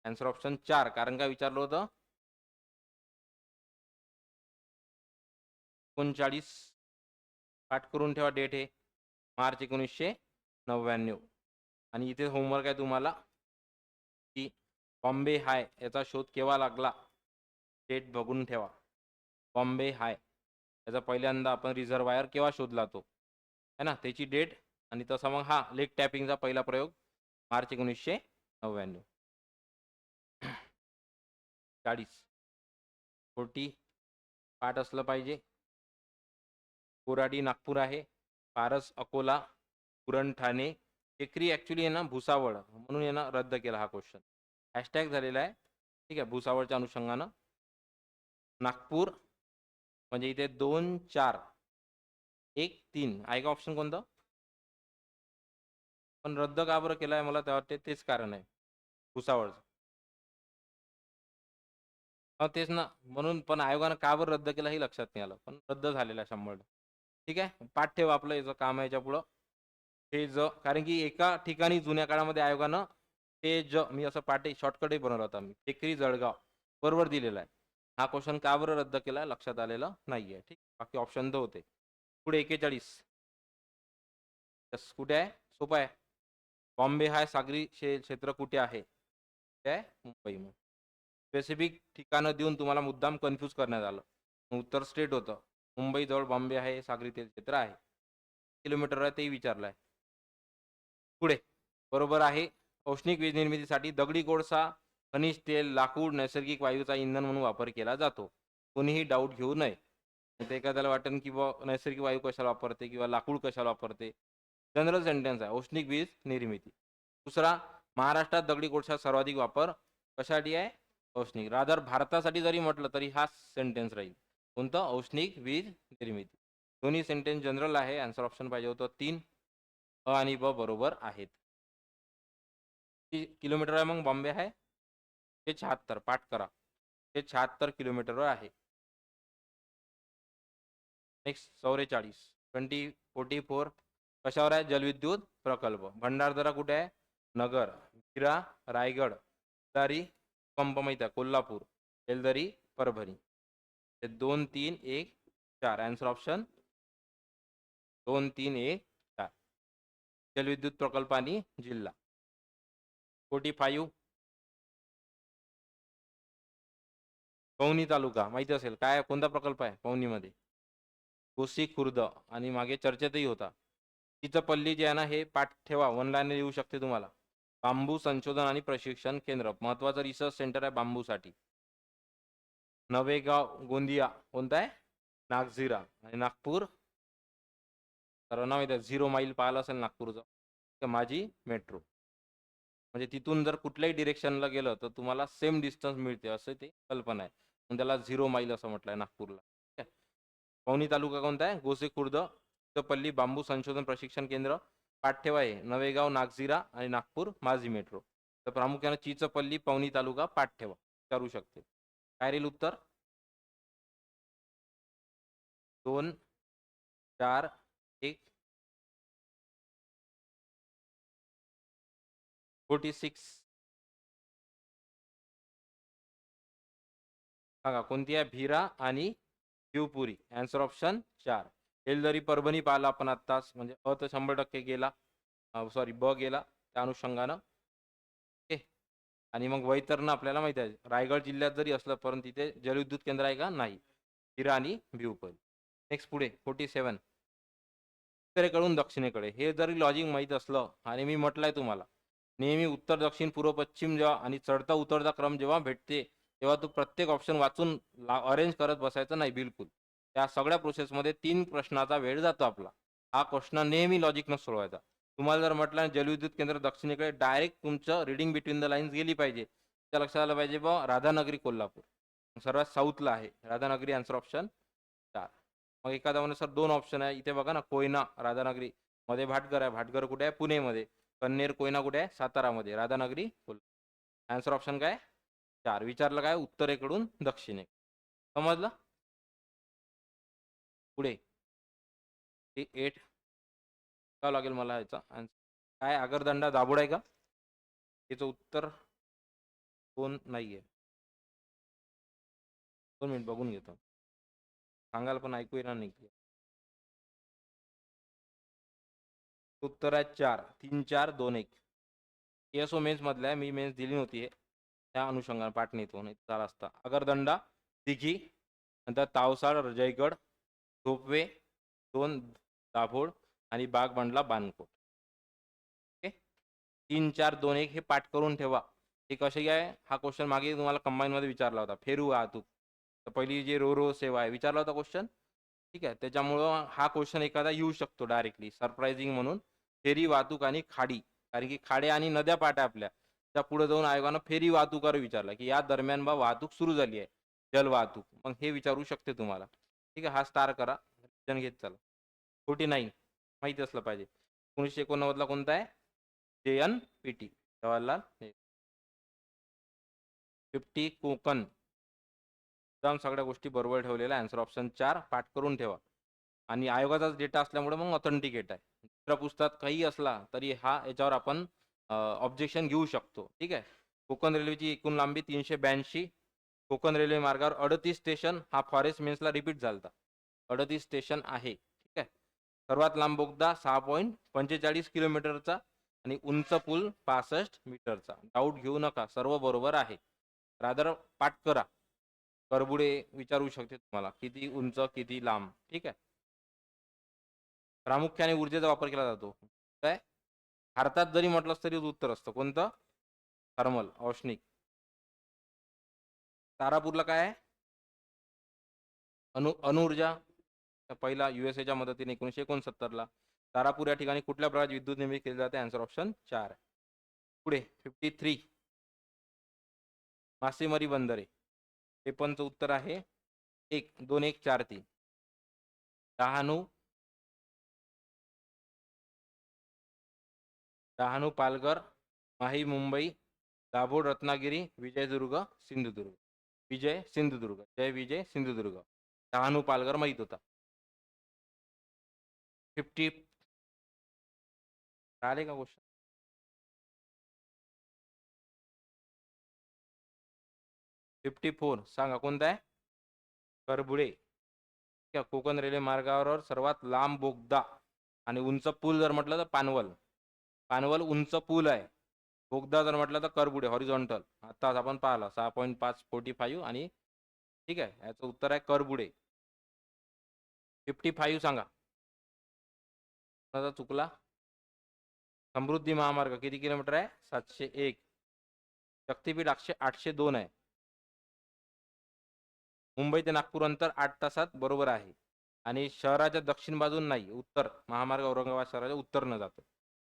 Answer option 4. कारण काय विचारलं होतं? 39 पाठ करून ठेवा. डेट हे मार्च 1999. आणि इथे होमवर्क आहे तुम्हाला, की बॉम्बे हाय याचा शोध केव्हा लागला, डेट बघून ठेवा. बॉम्बे हाय याचा पहिल्यांदा आपण रिझर्वायर केव्हा शोधला तो है ना, त्याची डेट. आणि तसा मग हा लेक टॅपिंगचा पहिला प्रयोग मार्च 1999. 40 40 पाठ असलं पाहिजे. कोराडी नागपूर आहे. पारस अकोला. पुरण ठाणे. टेकरी ॲक्च्युली आहे ना भुसावळ, म्हणून आहे ना रद्द केला हा क्वेश्चन. हॅशटॅग झालेला आहे. ठीक आहे, भुसावळच्या अनुषंगानं. नागपूर म्हणजे इथे 2-4-1-3 आहे का ऑप्शन कोणतं? पण रद्द का बरं केलाय? मला तर वाटते तेच कारण आहे, भुसावळचं. तेच ना, म्हणून. पण आयोगानं का बरं रद्द केला हे लक्षात नाही आलं, पण रद्द झालेला आहे 100%. ठीक आहे, पाठ ठेवा आपलं याचं काम आहे याच्या पुढं. हे ज कारण की एका ठिकाणी जुन्या काळामध्ये आयोगानं हे ज मी असं पाठ शॉर्टकटही बनवला होता मी. टेकरी जळगाव बरोबर दिलेला आहे. हा क्वेश्चन का बरं रद्द केला लक्षात आलेलं नाहीये. ठीक, बाकी ऑप्शन तर होते. पुढे 41 कुठे आहे? सोपं आहे. बॉम्बे हा सागरी क्षेत्र कुठे आहे? काय? मुंबई. मग स्पेसिफिक ठिकाणं देऊन तुम्हाला मुद्दाम कन्फ्यूज करण्यात आलं. उत्तर स्ट्रेट होतं. मुंबई जवळ बॉम्बे आहे, सागरी तेल क्षेत्र आहे. किलोमीटर आहे तेही विचारलं आहे. पुढे बरोबर आहे. औष्णिक वीज निर्मितीसाठी दगडी कोळसा, खनिज तेल, लाकूड, नैसर्गिक वायूचा इंधन म्हणून वापर केला जातो. कोणीही डाऊट घेऊ नये. ते एखाद्याला वाटेल की बा नैसर्गिक वायू कशाला वापरते किंवा लाकूड कशाला वापरते. जनरल सेंटेन्स आहे, औष्णिक वीज निर्मिती. दुसरा, महाराष्ट्रात दगडी कोळसा सर्वाधिक वापर कशासाठी आहे? औष्णिक. रादर भारतासाठी जरी म्हटलं तरी हा सेंटेन्स राहील. कोणतं? औष्णिक वीज निर्मिती. दोन्ही सेंटेन्स जनरल आहे. आन्सर ऑप्शन पाहिजे होतं 3. अ आणि ब बरोबर आहेत. किती किलोमीटर आहे मग बॉम्बे आहे? 176. पाठ करा. 176 किलोमीटरवर आहे. नेक्स्ट 44. 44 कशावर आहे? जलविद्युत प्रकल्प. भंडारदरा कुठे आहे? नगर. विरा रायगड. दारी पंप माहिती आहे कोल्हापूर. एलदरी परभणी. 2 3 1 4. Answer option 2 3 1 4. जलविद्युत प्रकल्प आणि जिल्हा. 45 पवनी तालुका माहिती असेल काय कोणता प्रकल्प आहे पवनीमध्ये? कोसी खुर्द आणि मागे चर्चेतही होता. तिचं पल्ली जे आहे ना हे पाठ ठेवा, वन लाईन येऊ शकते तुम्हाला. बांबू संशोधन आणि प्रशिक्षण केंद्र महत्वाचं रिसर्च सेंटर आहे बांबूसाठी. नवेगाव गोंदिया कोणता आहे? नागझिरा. आणि नागपूर सर्वांना माहिती आहे 0 माईल पाहिलं असेल नागपूरचं. माझी मेट्रो. म्हणजे तिथून जर कुठल्याही डिरेक्शनला गेलं तर तुम्हाला सेम डिस्टन्स मिळते असं ते कल्पना आहे. पण त्याला 0 माईल असं म्हटलंय नागपूरला. ठीक आहे. पवनी तालुका कोणता आहे? गोसे खुर्द. पल्ली बांबू संशोधन प्रशिक्षण केंद्र. पाठ ठेवा आहे नवेगाव नागझिरा आणि नागपूर माझी मेट्रो. तर प्रामुख्याने चिचपल्ली पवनी तालुका पाठ ठेवा, विचारू शकते. काय राहील उत्तर? 2 4 1. 46 सांगा कोणती आहे? भीरा आणि शिवपुरी. Answer option 4. एलदरी परभणी पाहिला आपण आत्ताच, म्हणजे अ तर 100% गेला, सॉरी ब गेला त्या अनुषंगानं. ओके. आणि मग वैतरणा आपल्याला माहिती आहे रायगड जिल्ह्यात जरी असलं परंतु तिथे जलविद्युत केंद्र आहे का? नाही. हिरा आणि भिवपरी. नेक्स्ट पुढे 47. उत्तरेकडून दक्षिणेकडे हे जरी लॉजिक माहीत असलं आणि मी म्हटलंय तुम्हाला नेहमी उत्तर दक्षिण पूर्व पश्चिम जेव्हा आणि चढता उतरता क्रम जेव्हा भेटते तेव्हा तू प्रत्येक ऑप्शन वाचून अरेंज करत बसायचं नाही बिलकुल. त्या सगळ्या प्रोसेसमध्ये 3 प्रश्नाचा वेळ जातो आपला. हा क्वेश्चन नेहमी लॉजिकनं सोडवायचा. तुम्हाला जर म्हटलं जलविद्युत केंद्र दक्षिणेकडे डायरेक्ट तुमचं रीडिंग बिटवीन द लाईन्स गेली पाहिजे. त्या लक्षात आलं पाहिजे बा राधानगरी कोल्हापूर सर्वात साऊथला आहे राधानगरी. Answer option 4. मग एखादा म्हणून सर 2 ऑप्शन आहे इथे बघा ना, कोयना राधानगरी मध्ये भाटघर आहे. भाटघर कुठे आहे? पुणेमध्ये. कन्नेर कोयना कुठे आहे? सातारामध्ये. राधानगरी कोल्हापूर. आन्सर ऑप्शन काय? 4. विचारलं काय? उत्तरेकडून दक्षिणे. समजलं? पुढे 8 का लागेल मला याचा आन्सर काय? आगरदंडा दाभोळ आहे का? याचं उत्तर कोण नाहीये. 2 मिनिट बघून घेतो. सांगायला पण ऐकू येणार नाही. उत्तर आहे 4. 3 4 2 1. एसओ मेन्स मधला आहे. मी मेन्स दिली नव्हती त्या अनुषंगाने पाठ नाही तो नाही झाला असता. आगरदंडा, दिघी, नंतर तावसाळ, जयगड, धोपवे, 2 दाभोळ आणि बाग बंडला बानकोट. ओके. 3 4 2 1 हे पाठ करून ठेवा. हे कसे आहे? हा क्वेश्चन मागे तुम्हाला कंबाईन मध्ये विचारला होता. फेरू वाहतूक तर पहिली जी रो रो सेवा आहे विचारला होता क्वेश्चन. ठीक आहे. त्याच्यामुळं हा क्वेश्चन एखादा येऊ शकतो डायरेक्टली सरप्राइझिंग म्हणून. फेरी वाहतूक आणि खाडी. कारण की खाडे आणि नद्या पाठ आहे आपल्या. त्या पुढे जाऊन आयोगानं फेरी वाहतुकावर विचारला की या दरम्यान बा वाहतूक सुरू झाली आहे जल वाहतूक. मग हे विचारू शकते तुम्हाला. ठीक आहे. हा स्टार करा घेत चला. 49 माहिती असलं पाहिजे. 1989 कोणता आहे? JNPT जवाहरलाल नेहरू. 50 कोकण. एकदम सगळ्या गोष्टी बरोबर ठेवलेल्या. आन्सर ऑप्शन 4 पाठ करून ठेवा. आणि आयोगाचाच डेटा असल्यामुळे मग ऑथेंटिकेट आहे. दुसऱ्या पुस्तकात काही असला तरी हा याच्यावर आपण ऑब्जेक्शन घेऊ शकतो. ठीक आहे. कोकण रेल्वेची एकूण लांबी 382. कोकण रेल्वे मार्गावर 38 स्टेशन. हा फॉरेस्ट मेन्सला रिपीट झालता. 38 स्टेशन आहे. ठीक आहे. सर्वात लांब बोगदा 6.45 किलोमीटरचा आणि उंच पूल 65 मीटरचा. डाऊट घेऊ नका, सर्व बरोबर आहे. रादर पाठ करा. करबुडे विचारू शकते तुम्हाला किती उंच किती लांब. ठीक आहे. प्रामुख्याने ऊर्जेचा वापर केला जातो काय? भारतात जरी म्हटलंस तरी उत्तर असतं कोणतं? थर्मल औष्णिक. तारापूरला काय आहे? अणुऊर्जा. पहिला USA च्या मदतीने 1969ला. तारापूर या ठिकाणी कुठल्या प्रकारची विद्युत निर्मिती केली जाते? Answer option 4. पुढे 53 मासेमारी बंदरे. हे पणचं उत्तर आहे 1 2 1 4 3. डहाणू पालघर, माही मुंबई, दाभोळ रत्नागिरी, विजयदुर्ग सिंधुदुर्ग. विजय सिंधुदुर्ग, जय विजय सिंधुदुर्ग. डहाणू पालघर माहित होता. 50 आले का क्वेश्चन? 54 सांगा कोणता आहे? करबुडे. कोकण रेल्वे मार्गावर सर्वात लांब बोगदा आणि उंच पूल जर म्हटलं तर पानवल. पानवल उंच पूल आहे. बोगदा जर म्हटलं तर करबुडे हॉरिझॉन्टल. आताच आपण पाहिलं 6.545 आणि ठीक आहे, याचं उत्तर आहे करबुडे. 55 सांगा. चुकला. समृद्धी महामार्ग किती किलोमीटर आहे? 701. शक्तीपीठ 802 आहे. मुंबई ते नागपूर अंतर 8 तासात बरोबर आहे. आणि शहराच्या दक्षिण बाजून नाही, उत्तर महामार्ग औरंगाबाद शहराच्या उत्तरनं जातो.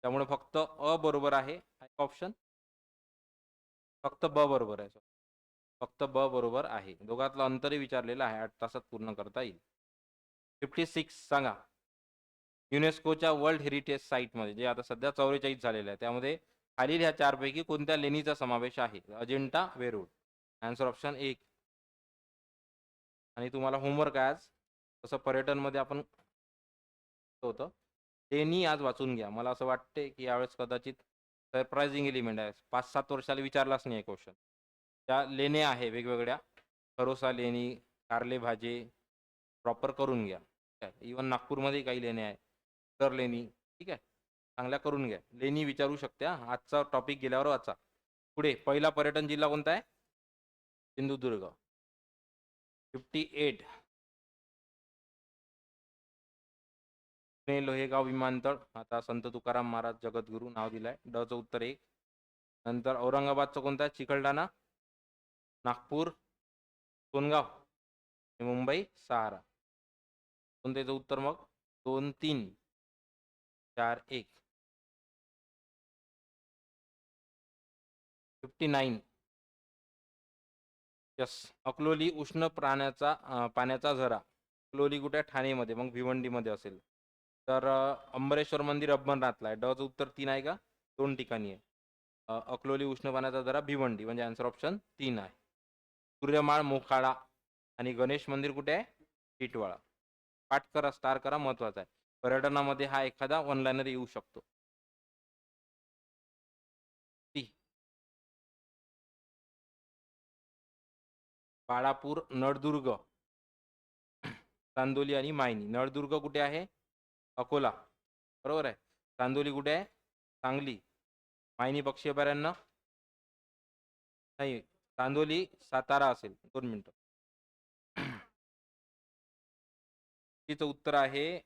त्यामुळे फक्त अ बरोबर आहे ऑप्शन. फक्त ब बरोबर आहे. फक्त ब बरोबर आहे. दोघातलं अंतरही विचारलेलं आहे, 8 तासात पूर्ण करता येईल. 56 सांगा. युनेस्कोच्या वर्ल्ड हेरिटेज साईटमध्ये जे आता सध्या 44 झालेलं आहे, त्यामध्ये खालील ह्या चारपैकी कोणत्या लेणीचा समावेश आहे? अजिंठा, वेरूळ. Answer option 1. आणि तुम्हाला होमवर्क आहे आज, तसं पर्यटनमध्ये आपण होतं, लेणी आज वाचून घ्या. मला असं वाटते की यावेळेस कदाचित सरप्राइझिंग एलिमेंट आहे. 5-7 वर्षाला विचारलाच नाही क्वेश्चन. त्या लेण्या आहे वेगवेगळ्या, खरोसा लेणी, कारले भाजे, प्रॉपर करून घ्या. इवन नागपूरमध्ये काही लेण्या आहे, तर लेणी, ठीक आहे, चांगल्या करून घ्या. लेणी विचारू शकते. आजचा टॉपिक गेल्यावर वाचा. पुढे पहिला पर्यटन जिल्हा कोणता आहे? सिंधुदुर्ग. 58 पुणे लोहेगाव विमानतळ, आता संत तुकाराम महाराज जगद्गुरू नाव दिलंय. ड चं उत्तर 1. नंतर औरंगाबादचं कोणतं आहे? चिकलठाणा, नागपूर, सोनगाव, मुंबई, सहारा. कोणत्याचं उत्तर मग? 2 3 4 1. 59 यस. अकलोली उष्ण पाण्याचा झरा. अकलोली कुठे? ठाणेमध्ये, मग भिवंडीमध्ये असेल. तर अंबरेश्वर मंदिर अंबरनाथला आहे. ड चं उत्तर 3 आहे का? 2 ठिकाणी आहे. अकलोली उष्ण पाण्याचा झरा भिवंडी, म्हणजे आन्सर ऑप्शन 3 आहे. सूर्यमाळ मोखाडा आणि गणेश मंदिर कुठे आहे? टिटवाळा. पाठ करा, स्टार करा, महत्वाचा आहे. पर्यटनामध्ये हा एखादा वन लाईनर येऊ शकतो. बाळापूर, नळदुर्ग, चांदोली आणि मायनी. नळदुर्ग कुठे आहे? अकोला, बरोबर आहे. चांदोली कुठे आहे? सांगली. मायनी पक्षी अभयारण्य नाही, चांदोली सातारा असेल. 2 मिनिटं. तिचं उत्तर आहे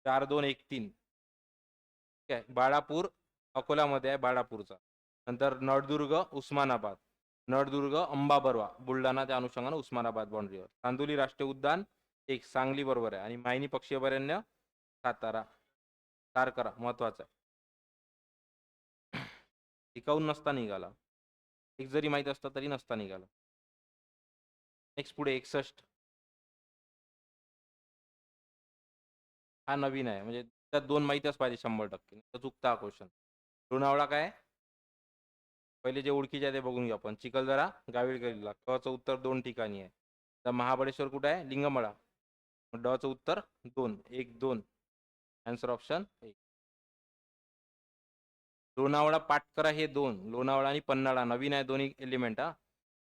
4 2 1 3. ठीक आहे. बाळापूर अकोलामध्ये आहे, बाळापूरचा. नंतर नळदुर्ग उस्मानाबाद. नळदुर्ग अंबाबरवा बुलढाणा, त्या अनुषंगाने उस्मानाबाद बाउंड्रीवर. चांदोली राष्ट्रीय उद्यान 1 सांगली बरोबर आहे. आणि मायनी पक्षी अभयारण्य सातारा. स्टार करा, महत्वाचं आहे. टिकाऊन नसता निघाला, एक जरी माहित असता तरी नसता निघाला. नेक्स्ट पुढे 61. हा नवीन आहे, म्हणजे त्यात 2 माहितीच पाहिजे 100%. चुकता क्वेश्चन. लोणावळा काय? पहिले जे ओळखीचे आहे ते बघून घेऊ आपण. चिखलदरा, गाविलगलीला. क चं उत्तर 2 ठिकाणी आहे. तर महाबळेश्वर कुठे आहे? लिंगमळा. ड चं उत्तर 2 1 2. Answer option 1. लोणावळा पाठ करा, हे 2. लोणावळा आणि पन्हाळा नवीन आहे, दोन्ही एलिमेंट.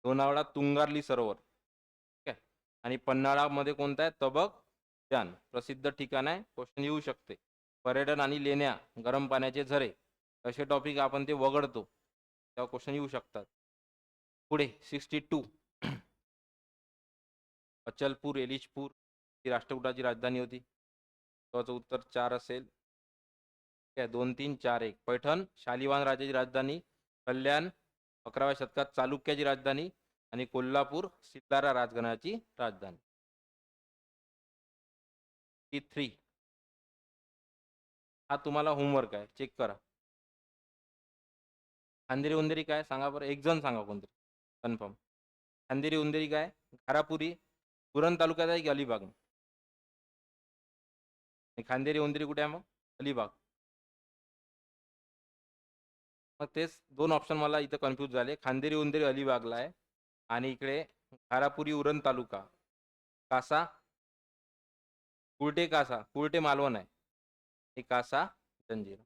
लोणावळा तुंगारली सरोवर, ठीक आहे. आणि पन्हाळामध्ये कोणता आहे? तबक उद्यान, प्रसिद्ध ठिकाण आहे. क्वेश्चन येऊ शकते. पर्यटन आणि लेण्या, गरम पाण्याचे झरे, असे टॉपिक आपण ते वगळतो, तेव्हा क्वेश्चन येऊ शकतात. पुढे 62 अचलपूर, एलिचपूर ही राष्ट्रकुटाची राजधानी होती. त्याचं उत्तर 4 असेल. 2 3 4 1. पैठण शालिवाहन राजाची राजधानी. कल्याण 11व्या शतकात चालुक्याची राजधानी. आणि कोल्हापूर सितारा राजगणाची राजधानी. 3 हा तुम्हाला होमवर्क आहे, चेक करा. अंधेरी उंदेरी काय सांगा बरं, एक जण सांगा कोणतरी कन्फर्म. अंधेरी उंदेरी काय, घारापुरी पुरंद तालुक्यात आहे की अलिबाग? खांदेरी उंदेरी कुठे आहे मग? अलिबाग. मग तेच दोन ऑप्शन मला इथं कन्फ्यूज झाले. खांदेरी उंदेरी अलिबागला आहे आणि इकडे घारापुरी उरण तालुका कासा कुर्टे कासा कुर्टे मालवण आहे. हे कासा जंजीरा.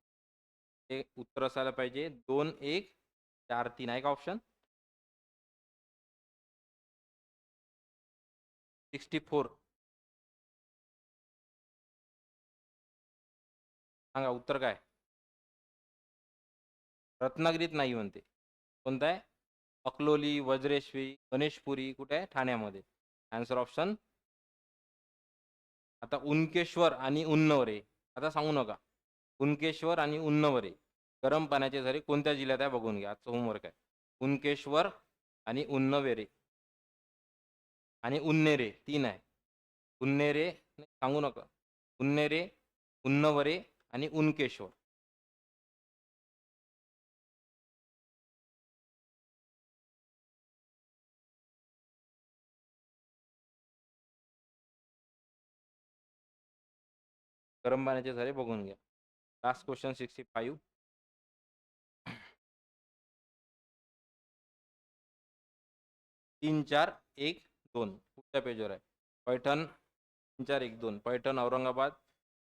हे उत्तर असायला पाहिजे 2 1 4 3 आहे का ऑप्शन? 64 सांगा उत्तर काय? रत्नागिरीत नाही म्हणते. कोणता आहे? अकलोली, वज्रेश्वरी, गणेशपुरी कुठे आहे? ठाण्यामध्ये. आन्सर ऑप्शन आता उनकेश्वर आणि उन्नवरे. आता सांगू नका. उनकेश्वर आणि उन्नवरे गरम पाण्याचे झरे कोणत्या जिल्ह्यात आहे बघून घ्या. आजचं होमवर्क आहे. उनकेश्वर आणि उन्नवेरे आणि उन्नेरे 3 आहे. उन्नेरे सांगू नका. उन्नेरे, उन्नवरे आणि उनकेश्वर. गरम पाण्याचे झरे बघून घ्या. Last question 65. 3 4 1 2 पुढच्या पेजवर आहे. पैठण 3 4 1 2 पैठण औरंगाबाद,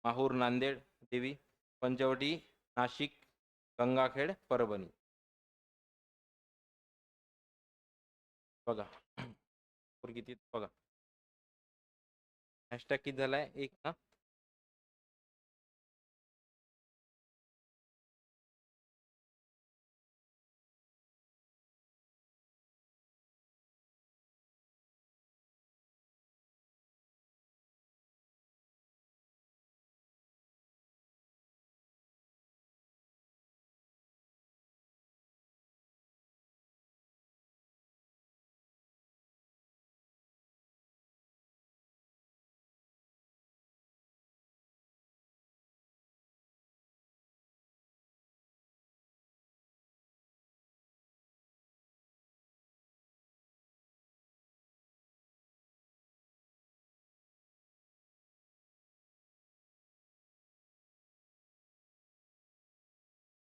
माहूर नांदेड देवी, पंचवटी नाशिक, गंगाखेड परभणी. बघा किती बघा. हॅशटॅग किती झालाय? 1 ना.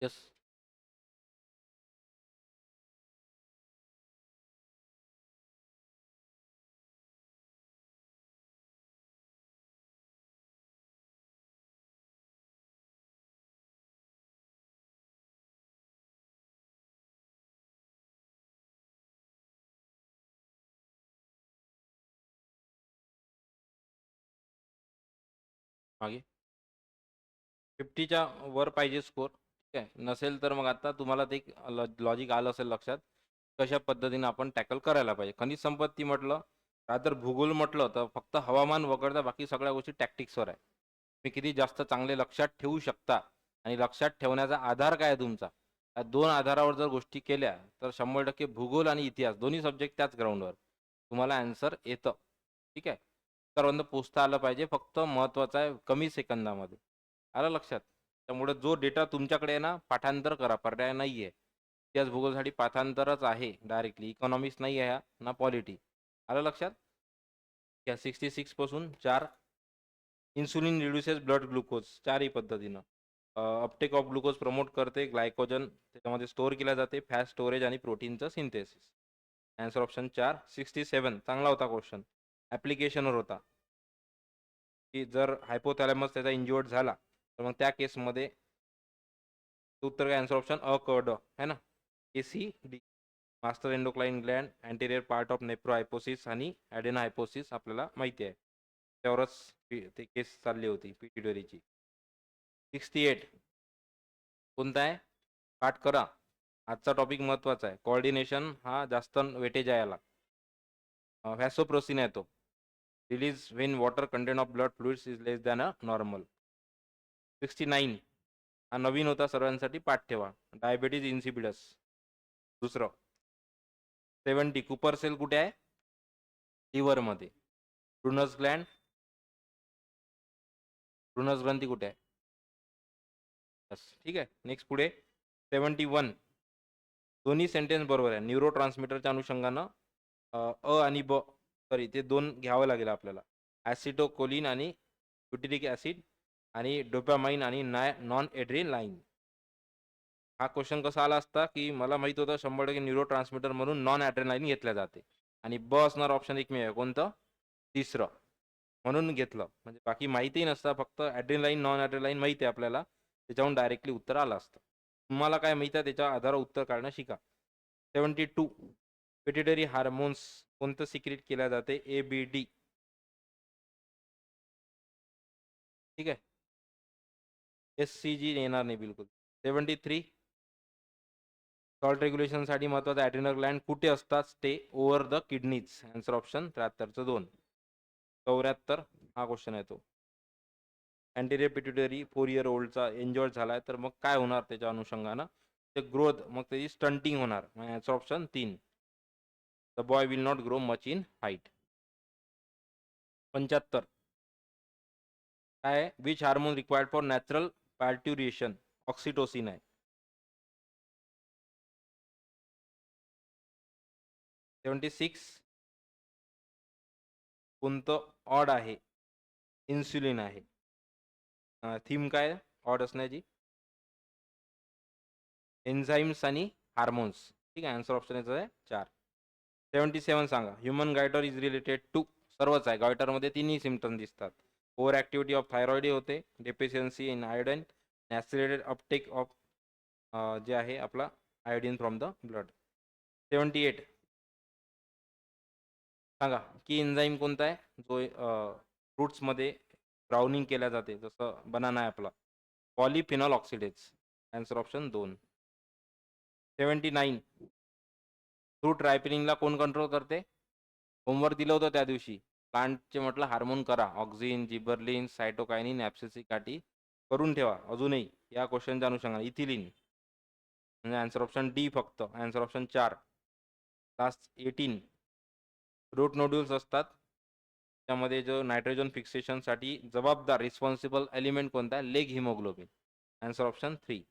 यस. मागे 50च्या वर पाहिजे स्कोर. ठीक आहे. नसेल तर मग आता तुम्हाला ते लॉजिक आलं असेल लक्षात. कशा पद्धतीने आपण टॅकल करायला पाहिजे. खनिज संपत्ती म्हटलं, रादर भूगोल म्हटलं तर फक्त हवामान वगळता बाकी सगळ्या गोष्टी टॅक्टिक्सवर आहे. तुम्ही किती जास्त चांगले लक्षात ठेवू शकता आणि लक्षात ठेवण्याचा आधार काय आहे तुमचा, या 2 आधारावर जर गोष्टी केल्या तर 100% भूगोल आणि इतिहास दोन्ही सब्जेक्ट त्याच ग्राउंडवर तुम्हाला आन्सर येतं. ठीक आहे. सर्वांना पोचता आलं पाहिजे. फक्त महत्त्वाचं आहे कमी सेकंदामध्ये. आलं लक्षात? त्यामुळे जो डेटा तुमच्याकडे आहे ना, पाठांतर करा. पर्याय नाही आहे. इतिहास भूगोलसाठी पाठांतरच आहे डायरेक्टली. इकॉनॉमिक्स नाही आहे ना पॉलिटी. आलं लक्षात? या 66 पासून 4 इन्सुलिन रिड्युसेस ब्लड ग्लुकोज 4ही पद्धतीनं. अपटेक ऑफ ग्लुकोज प्रमोट करते. ग्लायकोजन त्याच्यामध्ये स्टोअर केल्या जाते. फॅट स्टोरेज आणि प्रोटीनचं सिंथेसिस. Answer option 4. 67 चांगला होता क्वेश्चन. ॲप्लिकेशनवर होता की जर हायपोथॅलॅमस त्याचा इंज्युअर्ड झाला तर मग त्या केसमध्ये उत्तर काय? आन्सर ऑप्शन अ क ड है ना. ACD master endocrine gland, anterior part of neurohypophysis आणि ॲडेनोहायपोसिस आपल्याला माहिती आहे. त्यावरच ते केस चालली होती पिट्युटरीची. 68 कोणता आहे? पाठ करा. आजचा टॉपिक महत्त्वाचा आहे. कोऑर्डिनेशन हा जास्त वेटेज आहे याला. व्हॅसोप्रोसिन आहे तो. Release when water content of blood fluids is less than a normal. 69 हा नवीन होता सर्वांसाठी, पाठ ठेवा. Diabetes insipidus. दुसरं 70 कुपर सेल कुठे आहे? लिव्हरमध्ये. ब्रुनस ग्लँड ऋणज ग्रंथी कुठे आहे? यस, ठीक आहे. नेक्स्ट पुढे 71. दोन्ही सेंटेन्स बरोबर आहे. न्यूरो ट्रान्समीटरच्या अनुषंगानं अ आणि ब, सॉरी ते दोन घ्यावं लागेल आपल्याला. ॲसिटोकोलिन आणि ब्युटिरिक ॲसिड आणि डोपॅमाइन आणि नॉन एड्रेनालाइन. हा क्वेश्चन कसा आला असता की मला माहित होतं 100% न्यूरो ट्रान्समीटर म्हणून नॉन ॲड्रेनालाइन घेतल्या जाते आणि ब असणार ऑप्शन एकमेव आहे कोणतं? तिसरं, म्हणून घेतलं. म्हणजे बाकी माहितीही नसतं, फक्त ॲड्रेनालाइन नॉन ॲड्रेनालाइन माहिती आहे आपल्याला, त्याच्याहून डायरेक्टली उत्तर आलं असतं. तुम्हाला काय माहिती आहे त्याच्या आधारावर उत्तर काढणं शिका. 72. पिट्युटरी हार्मोन्स कोणतं सिक्रेट केल्या जाते? ABD. ठीक आहे, SCG येणार नाही बिलकुल. 73. सॉल्ट रेग्युलेशनसाठी महत्त्वाचा ॲड्रिनल ग्लँड कुठे असतात? ते over the kidneys. Answer option 73चं 2. 74 हा क्वेश्चन आहे तो. अँटेरियर पिट्युटरी 4 इयर ओल्डचा एन्जॉय झालाय तर मग काय होणार त्याच्या अनुषंगानं? ते ग्रोथ, मग त्याची स्टंटिंग होणार. Answer option 3. The boy will not grow much in height. 75 काय? Which hormone required for natural parturition? Oxytocin आहे. 76 कोणतं ऑड आहे? इन्सुलिन आहे. थीम काय ऑड असण्याची? एन्झाईम्स आणि हार्मोन्स. ठीक आहे, आन्सर ऑप्शन याचं आहे 4. 77 सांगा. Human goitre is related to, सर्वच आहे. गायटरमध्ये तिन्ही सिम्पटम दिसतात. ओव्हर ॲक्टिव्हिटी ऑफ थायरॉइड होते, deficiency in iodine, accelerated uptake of जे आहे आपला आयोडीन फ्रॉम द ब्लड. 78 सांगा की एन्झाईम कोणता आहे जो फ्रूट्समध्ये ब्राउनिंग केल्या जाते, जसं बनाना आहे आपला? Polyphenol oxidase. Answer option 2. 79 fruit रायपनिंगला कोण कंट्रोल करते? होमवर्क दिलं होतं त्या दिवशी. प्लांटचे म्हटलं हार्मोन करा. ऑक्झिन, जिबर्लिन, सायटोकायनिन, ॲब्सिसिक काठी करून ठेवा. अजूनही या क्वेश्चनच्या अनुषंगाने इथिलिन. म्हणजे आन्सर ऑप्शन डी फक्त. Answer option 4. Last 18 root nodules असतात, त्यामध्ये जो नायट्रोजन फिक्सेशनसाठी जबाबदार रिस्पॉन्सिबल एलिमेंट कोणता आहे? Leghaemoglobin. Answer option 3.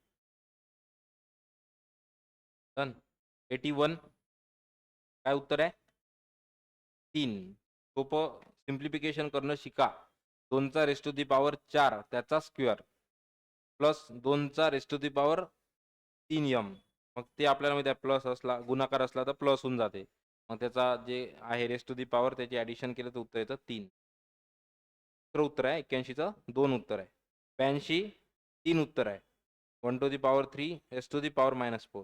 Done. 81 काय उत्तर आहे? 3. सोपं सिम्प्लिफिकेशन करणं शिका. 2चा रेस टू दी पॉवर 4 त्याचा स्क्वेअर प्लस 2चा raise to the power 3m. मग ते आपल्याला माहिती आहे प्लस असला, गुणाकार असला तर प्लस होऊन जाते. मग त्याचा जे आहे रेस टू दी पॉवर त्याची ॲडिशन केलं तर उत्तर येतं 3. दुसरं उत्तर आहे. 81चं 2 उत्तर आहे. 82 3 उत्तर आहे. 1 to the power 3 raise to the power -4.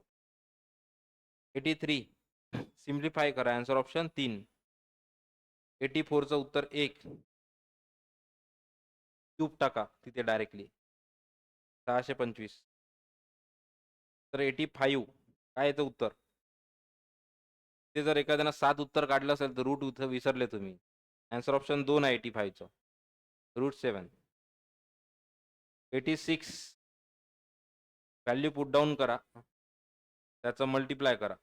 83 simplify करा. Answer option 3. 84चं उत्तर 1. क्यूब टाका तिथे डायरेक्टली. 625. तर 85 काय येतं उत्तर? ते जर एखाद्यानं 7 उत्तर काढलं असेल तर रूट इथं विसरले तुम्ही. आन्सर ऑप्शन 2 आहे 85चं. रूट 7. 86 व्हॅल्यू पुट डाऊन करा, त्याचं मल्टिप्लाय करा.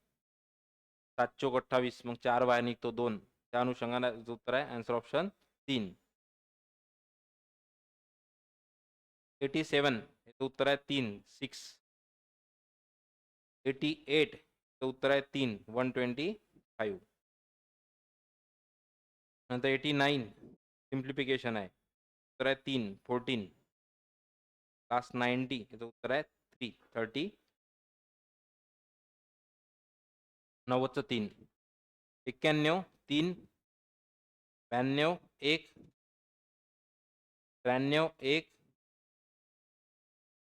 7 चोक 28, मग 4 बाहेर निघतो 2. त्या अनुषंगाने उत्तर आहे आन्सर ऑप्शन 3. 87 याचं उत्तर आहे 3 6. 88 चं उत्तर आहे 3 125. नंतर 89 सिम्प्लिफिकेशन आहे, उत्तर आहे 3 14. लास्ट 90 याचं उत्तर आहे 3 30. 90चं 3. 91 3. 92 1. 93 1.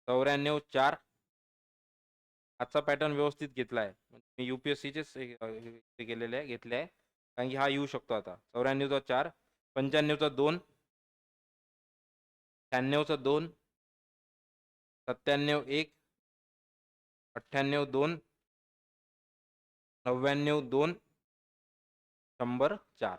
94 4. आजचा पॅटर्न व्यवस्थित घेतला आहे. मी UPSCचेच हे केलेले आहे, घेतले आहे, कारण की हा येऊ शकतो आता. 94चा 4. 95चा 2. 96चा 2. 97 1. 98 2. 99 2. 100 4.